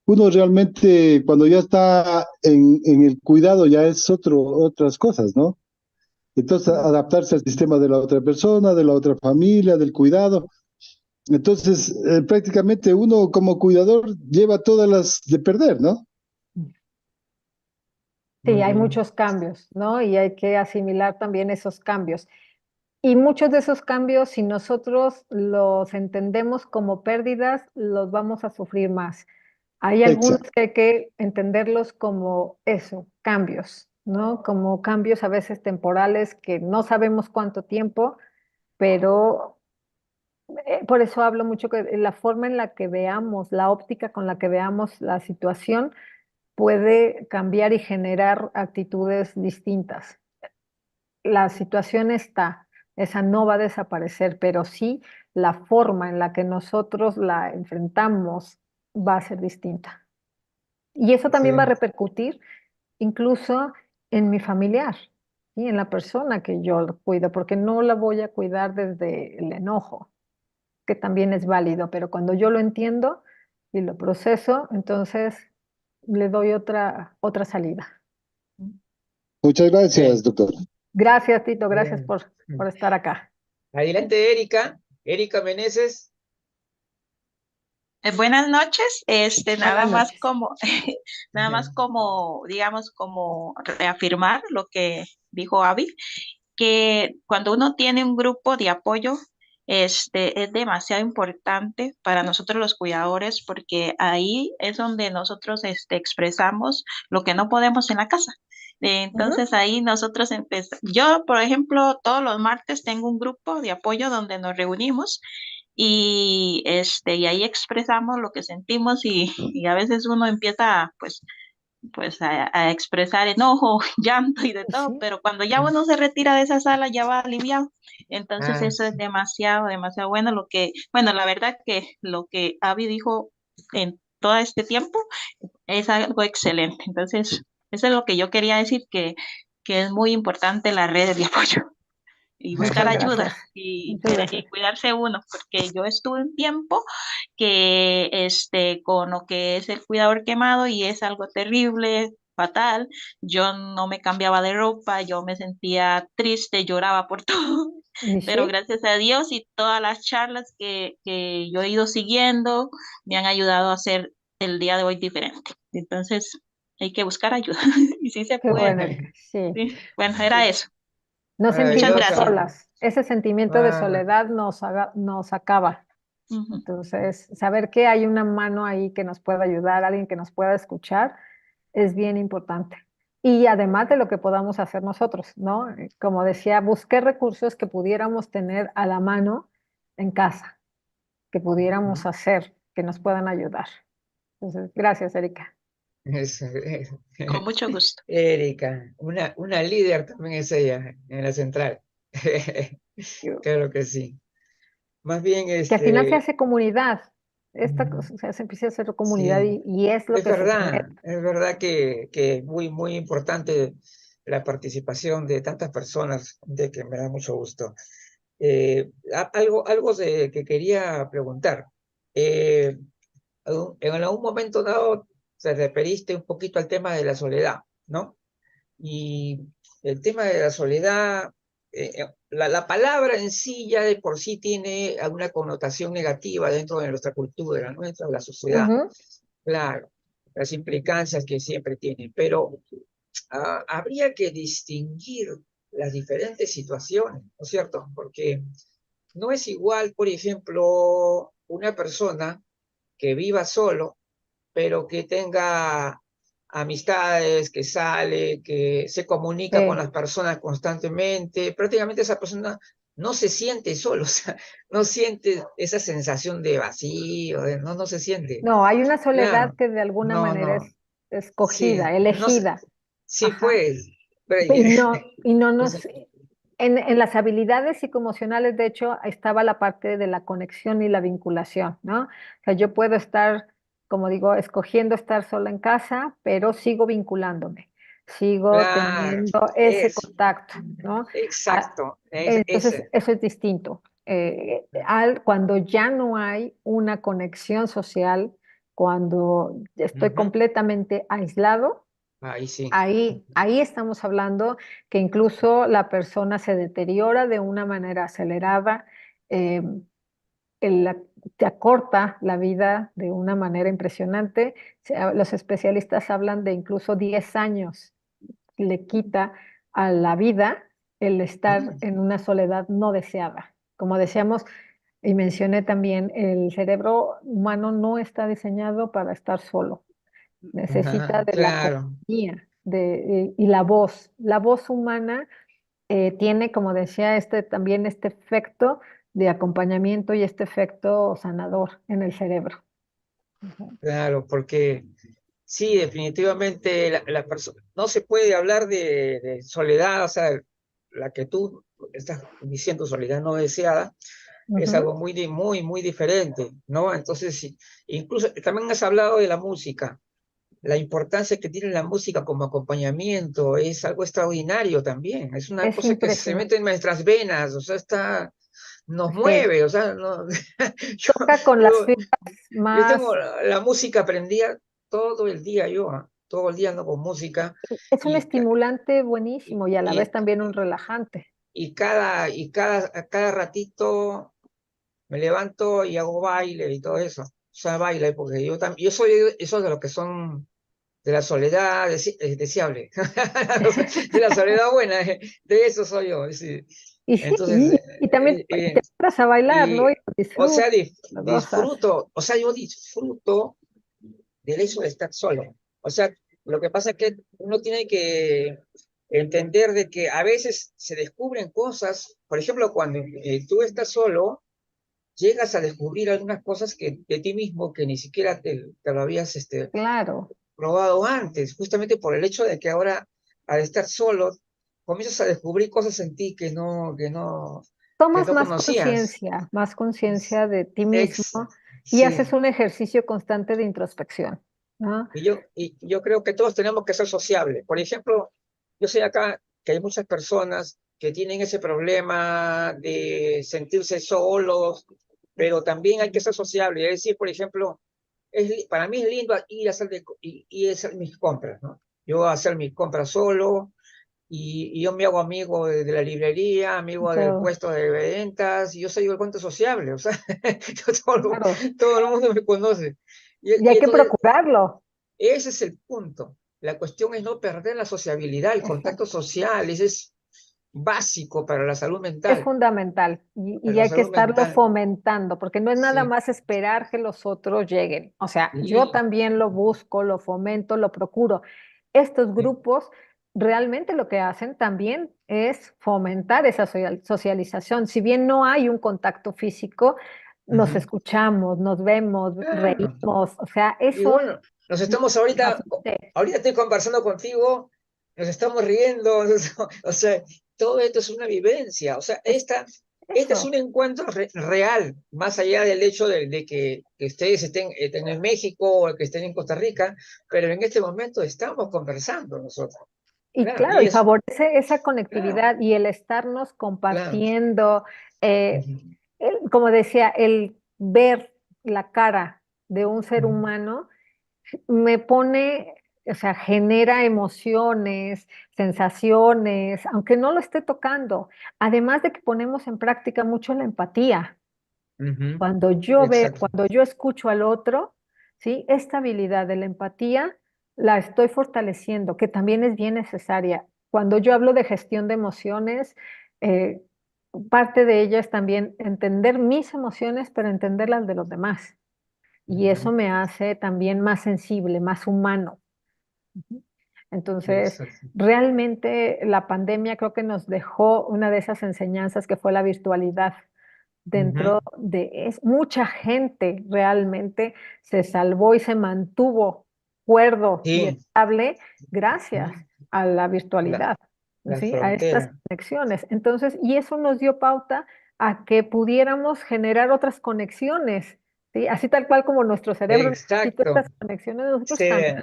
uno realmente cuando ya está en el cuidado ya es otras cosas, ¿no? Entonces adaptarse al sistema de la otra persona, de la otra familia, del cuidado. Entonces, prácticamente uno como cuidador lleva todas las de perder, ¿no? Sí, Muy hay bien. muchos cambios, ¿no? Y hay que asimilar también esos cambios. Y muchos de esos cambios, si nosotros los entendemos como pérdidas, los vamos a sufrir más. Hay algunos Exacto. que hay que entenderlos como eso, cambios, ¿no? Como cambios a veces temporales que no sabemos cuánto tiempo, pero por eso hablo mucho que la forma en la que veamos, la óptica con la que veamos la situación puede cambiar y generar actitudes distintas. La situación está, esa no va a desaparecer, pero sí la forma en la que nosotros la enfrentamos va a ser distinta. Y eso también va a Excelente. repercutir incluso en mi familiar, ¿sí? En la persona que yo cuido, porque no la voy a cuidar desde el enojo, que también es válido, pero cuando yo lo entiendo y lo proceso, entonces le doy otra salida. Muchas Bien, gracias, doctor. Gracias, Tito, gracias bien. por estar acá. Adelante, Erika. Erika Meneses. Buenas noches, Buenas noches. nada más como, digamos, como reafirmar lo que dijo Avi, que cuando uno tiene un grupo de apoyo, es demasiado importante para nosotros los cuidadores, porque ahí es donde nosotros, expresamos lo que no podemos en la casa. Ujú. Entonces ahí nosotros empezamos, yo, por ejemplo, todos los martes tengo un grupo de apoyo donde nos reunimos y ahí expresamos lo que sentimos y a veces uno empieza pues a expresar enojo, llanto y de todo, Sí, pero cuando ya uno se retira de esa sala ya va aliviado. Entonces Ah, eso es demasiado, demasiado bueno. Bueno, la verdad que lo que Avi dijo en todo este tiempo es algo excelente. Entonces, eso es lo que yo quería decir, que es muy importante las redes de apoyo y buscar muchas ayuda gracias. y, Muchas gracias. y cuidarse uno, porque yo estuve un tiempo que con lo que es el cuidador quemado y es algo terrible, fatal. Yo no me cambiaba de ropa, yo me sentía triste, lloraba por todo, ¿Y pero sí? gracias a Dios y todas las charlas que yo he ido siguiendo me han ayudado a hacer el día de hoy diferente. Entonces, hay que buscar ayuda y sí se Qué puede. bueno, Erika. Sí. Sí. Bueno, era eso. No Muchas sentirnos maravilloso. gracias. solas. Ese sentimiento de Ah, soledad nos acaba. Ujú. Entonces, saber que hay una mano ahí que nos pueda ayudar, alguien que nos pueda escuchar, es bien importante. Y además de lo que podamos hacer nosotros, ¿no? Como decía, busqué recursos que pudiéramos tener a la mano en casa, que pudiéramos Ujú. hacer, que nos puedan ayudar. Entonces, gracias, Erika. Es- Con mucho gusto. Erika, una líder también es ella en la central. Claro que sí. Más bien, Que al final se hace comunidad. Esta ujú, cosa, o sea, se empieza a hacer comunidad sí, y es lo que se genera. es verdad que es muy, muy importante la participación de tantas personas, de que me da mucho gusto. Algo que quería preguntar. Eh, en algún momento dado se referiste un poquito al tema de la soledad, ¿no? Y el tema de la soledad, la palabra en sí ya de por sí tiene alguna connotación negativa dentro de nuestra cultura, nuestra, la sociedad. Ujú. Claro, las implicancias que siempre tiene, pero habría que distinguir las diferentes situaciones, ¿no es cierto? Porque no es igual, por ejemplo, una persona que viva solo, pero que tenga amistades, que sale, que se comunica con Sí. las personas constantemente, prácticamente esa persona no se siente solo, o sea, no siente esa sensación de vacío, no se siente. No, hay una soledad Claro, que de alguna no, manera no, es sí, escogida, no sé, elegida. sí Ajá. pues, pero, Y no o sea, nos, en las habilidades psicoemocionales, de hecho, estaba la parte de la conexión y la vinculación, ¿no? O sea, yo puedo estar, como digo, escogiendo estar sola en casa, pero sigo vinculándome, sigo claro, teniendo ese eso, contacto, ¿no? Ah, exacto, entonces, ese. eso es distinto. Cuando ya no hay una conexión social, cuando estoy Ujú, completamente aislado, ahí sí. ahí estamos hablando que incluso la persona se deteriora de una manera acelerada, eh, el- te acorta la vida de una manera impresionante. Los especialistas hablan de incluso 10 años le quita a la vida el estar Mm, en una soledad no deseada. Como decíamos y mencioné también, el cerebro humano no está diseñado para estar solo, necesita ajá, de la claro. compañía y la voz. La voz humana tiene, como decía, también este efecto de acompañamiento y este efecto sanador en el cerebro. Ujú. Claro, porque sí, definitivamente la persona, no se puede hablar de soledad, o sea, la que tú estás diciendo soledad no deseada, es Ujú. algo muy, muy diferente, ¿no? Entonces, sí, incluso también has hablado de la música, la importancia que tiene la música como acompañamiento, es algo extraordinario también, es una Es cosa que se impresionante. mete en nuestras venas, o sea, nos Sí, mueve, o sea, no, yo, toca con las yo, fibras yo tengo más. la música prendida todo el día yo, todo el día ando con música Es un y, estimulante y, buenísimo y a la vez y, también un relajante. a cada ratito me levanto y hago baile y todo eso. O sea, baile, porque yo también, yo soy esos de los que son de la soledad deseable, de la soledad buena, de eso soy yo. Sí. Y sí, Entonces, y también te paras a bailar, ¿no? y, Y lo o sea, disfrutas, lo gozas. disfruto, o sea, yo disfruto del hecho de estar solo. O sea, lo que pasa es que uno tiene que entender de que a veces se descubren cosas, por ejemplo, cuando tú estás solo, llegas a descubrir algunas cosas que de ti mismo que ni siquiera te lo habías Claro. probado antes, justamente por el hecho de que ahora, al estar solo, comienzas a descubrir cosas en ti que Tomas no conocías. más conciencia de ti mismo Ex, y haces sí. un ejercicio constante de introspección, ¿no? Y yo creo que todos tenemos que ser sociables. Por ejemplo, yo sé acá que hay muchas personas que tienen ese problema de sentirse solos, pero también hay que ser sociable. Es decir, por ejemplo, para mí es lindo ir a y hacer mis compras, ¿no? Yo voy a hacer mis compras solo y yo me hago amigo de la librería, amigo del Pero, puesto de ventas, y yo soy el cuento sociable, o sea, yo claro. todo el mundo me conoce. Y Y hay que entonces procurarlo. ese es el punto. La cuestión es no perder la sociabilidad, el contacto Exacto. social. Ese es básico para la salud Es mental. fundamental Para y la hay que salud estarlo mental. fomentando, porque no es nada Sí. más esperar que los otros lleguen. O sea, yo Sí. también lo busco, lo fomento, lo procuro. Estos Sí. grupos realmente lo que hacen también es fomentar esa socialización. Si bien no hay un contacto físico, nos Ujú. escuchamos, nos vemos, Claro. reímos, o sea, Y eso bueno, nos no estamos es ahorita, fácil. ahorita estoy conversando contigo, nos estamos riendo, o sea, todo esto es una vivencia, o sea, Es este es eso. un encuentro real, más allá del hecho de que ustedes estén en México o que estén en Costa Rica, pero en este momento estamos conversando nosotros, Y claro, claro, y y es, favorece esa claro, conectividad y el estarnos claro. compartiendo, eh, Ujú, como decía, el ver la cara de un ser ujú, humano me pone, o sea, genera emociones, sensaciones, aunque no lo esté tocando. Además de que ponemos en práctica mucho la empatía. ujú. Cuando yo veo, Exacto. cuando yo escucho al otro, ¿sí? Esta habilidad de la empatía la estoy fortaleciendo, que también es bien necesaria. Cuando yo hablo de gestión de emociones, eh, parte de ella es también entender mis emociones, pero entender las de los demás. Y eso Ujú, me hace también más sensible, más humano. Ujú. Entonces, exacto. realmente la pandemia creo que nos dejó una de esas enseñanzas que fue la virtualidad. Ujú, Dentro de mucha gente realmente se salvó y se mantuvo cuerdo y sí, estable gracias ujú. a la La, virtualidad, la ¿sí? A estas frontera. conexiones. Entonces, y eso nos dio pauta a que pudiéramos generar otras conexiones, ¿sí? Así tal cual como nuestro cerebro necesita Exacto. estas conexiones, nosotros Se, también,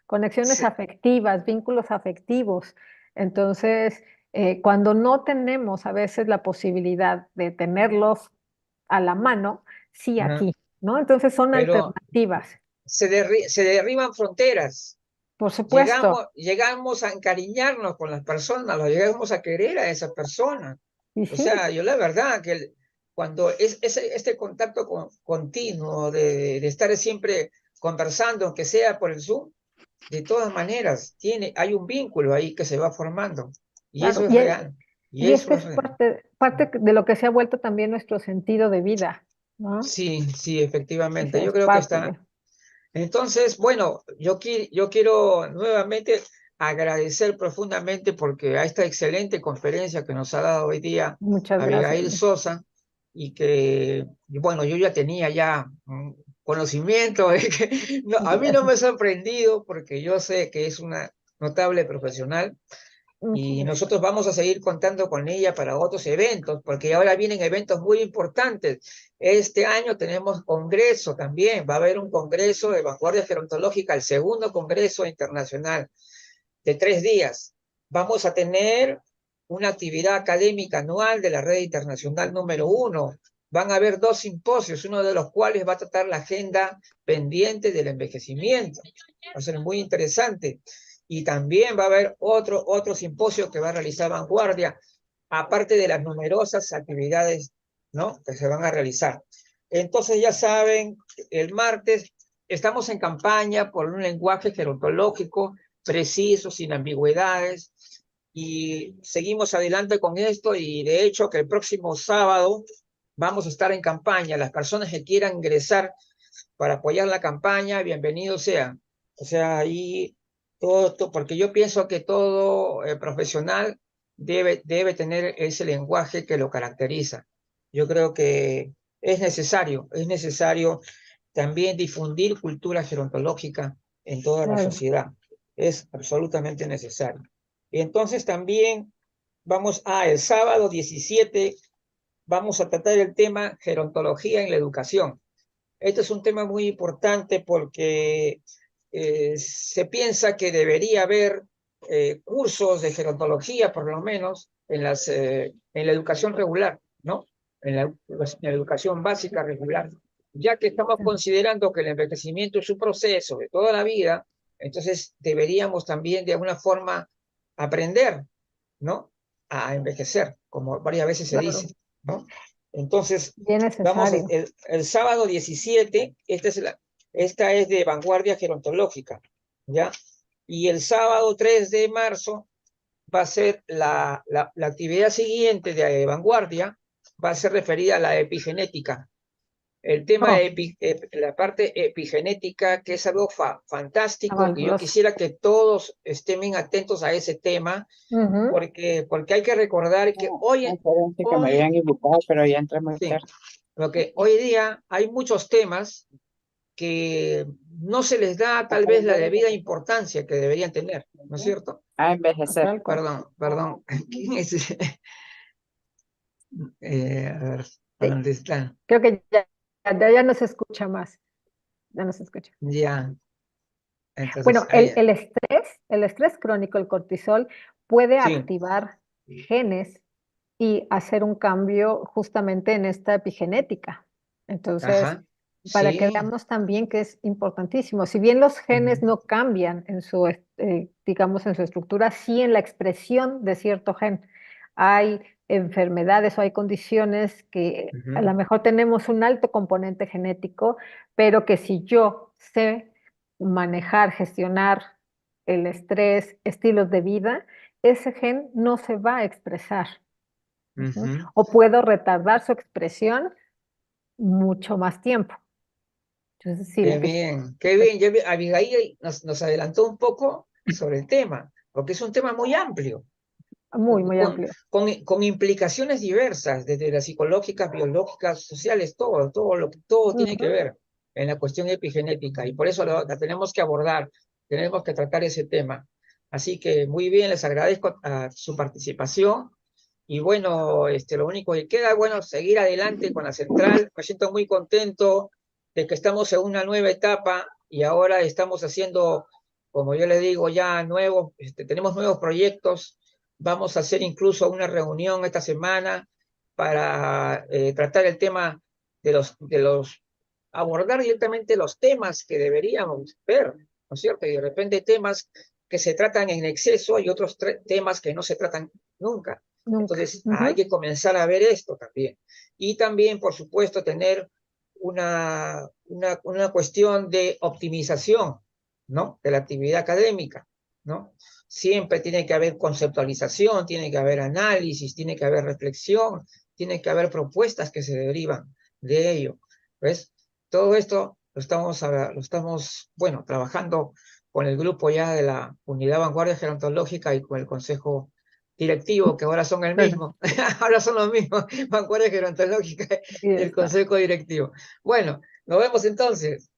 conexiones se- afectivas, vínculos afectivos. Entonces, cuando no tenemos a veces la posibilidad de tenerlos a la mano, sí ajá, aquí, ¿no? Entonces son pero alternativas, se derriban fronteras. por supuesto. Llegamos a encariñarnos con las personas, lo llegamos a querer a esas personas. Y O sí, sea, yo la verdad que cuando este contacto continuo de estar siempre conversando, aunque sea por el Zoom, de todas maneras, hay un vínculo ahí que se va formando. Y claro. eso es real. Y Y eso este es es real. parte de lo que se ha vuelto también nuestro sentido de vida, ¿no? Sí, sí, efectivamente. Esa Yo es creo que parte está. de. Entonces, bueno, yo quiero nuevamente agradecer profundamente porque a esta excelente conferencia que nos ha dado hoy día Muchas gracias. Abigail Sosa y que, bueno, yo ya tenía ya conocimiento de que a mí no Gracias. me ha sorprendido porque yo sé que es una notable profesional Muchas y gracias. nosotros vamos a seguir contando con ella para otros eventos, porque ahora vienen eventos muy importantes. Este año tenemos congreso también, va a haber un congreso de vanguardia gerontológica, el segundo congreso internacional de 3 días. Vamos a tener una actividad académica anual de la red internacional número 1. Van a haber 2 simposios, uno de los cuales va a tratar la agenda pendiente del envejecimiento. Va a ser muy interesante. Y también va a haber otro simposio que va a realizar Vanguardia, aparte de las numerosas actividades, ¿no?, que se van a realizar. Entonces ya saben, el martes estamos en campaña por un lenguaje gerontológico preciso, sin ambigüedades, y seguimos adelante con esto y de hecho que el próximo sábado vamos a estar en campaña. Las personas que quieran ingresar para apoyar la campaña, bienvenidos sean. O sea, ahí porque yo pienso que todo profesional debe tener ese lenguaje que lo caracteriza. Yo creo que es necesario también difundir cultura gerontológica en toda la Claro. sociedad. Es absolutamente necesario. Y entonces también el sábado 17 vamos a tratar el tema gerontología en la educación. Este es un tema muy importante porque se piensa que debería haber cursos de gerontología, por lo menos, en la educación regular, ¿no? En la educación básica regular. Ya que estamos considerando que el envejecimiento es un proceso de toda la vida, entonces deberíamos también de alguna forma aprender, ¿no?, a envejecer, como varias veces se Claro, dice, ¿no? Entonces, bien necesario. el sábado 17, esta es de vanguardia gerontológica, ¿ya? Y el sábado 3 de marzo va a ser la actividad siguiente de vanguardia, va a ser referida a la epigenética. el tema Oh, la parte epigenética, que es algo fantástico, que yo fabuloso. quisiera que todos estén bien atentos a ese tema, Ujú. porque hay que recordar que Acuérdense que me habían invitado, pero ya entré muy sí, tarde. porque hoy día hay muchos temas que no se les da tal vez la debida importancia que deberían tener, ¿no es cierto? A envejecer. Tal cual. Perdón, ¿quién es? A ver, Sí, ¿dónde está? creo que ya no se escucha más. Ya no se escucha. Ya, entonces, Bueno, el estrés crónico, el cortisol, puede sí, activar genes y hacer un cambio justamente en esta epigenética. Entonces, ajá, para que sí, veamos también que es importantísimo. Si bien los genes ujú, no cambian en su, digamos, en su estructura, sí en la expresión de cierto gen. Hay enfermedades o hay condiciones que a ujú, lo mejor tenemos un alto componente genético, pero que si yo sé manejar, gestionar el estrés, estilos de vida, ese gen no se va a expresar. Ujú. ujú. O puedo retardar su expresión mucho más tiempo. Entonces, sí, Qué bien, qué es bien. Abigail nos adelantó un poco sobre el tema, porque es un tema muy amplio, muy, muy amplio. con implicaciones diversas, desde las psicológicas, biológicas, sociales, todo tiene que Ujú. ver en la cuestión epigenética, y por eso la tenemos que abordar, tenemos que tratar ese tema. Así que muy bien, les agradezco su participación. Y bueno, lo único que queda, bueno, seguir adelante con la central. Me siento muy contento de que estamos en una nueva etapa y ahora estamos haciendo, como yo le digo, ya nuevos, tenemos nuevos proyectos. Vamos a hacer incluso una reunión esta semana para tratar el tema abordar directamente los temas que deberíamos ver, ¿no es cierto? Y de repente temas que se tratan en exceso y otros temas que no se tratan nunca. Nunca. Entonces, hay Ujú. que comenzar a ver esto también. Y también, por supuesto, tener una cuestión de optimización, ¿no? De la actividad académica, ¿no? Siempre tiene que haber conceptualización, tiene que haber análisis, tiene que haber reflexión, tiene que haber propuestas que se derivan de ello. ¿Ves? Todo esto lo estamos, bueno, trabajando con el grupo ya de la Unidad Vanguardia Gerontológica y con el Consejo Directivo, que ahora son el Claro. mismo, ahora son los mismos, Vanguardia Gerontológica Y y el está. Consejo Directivo. Bueno, nos vemos entonces.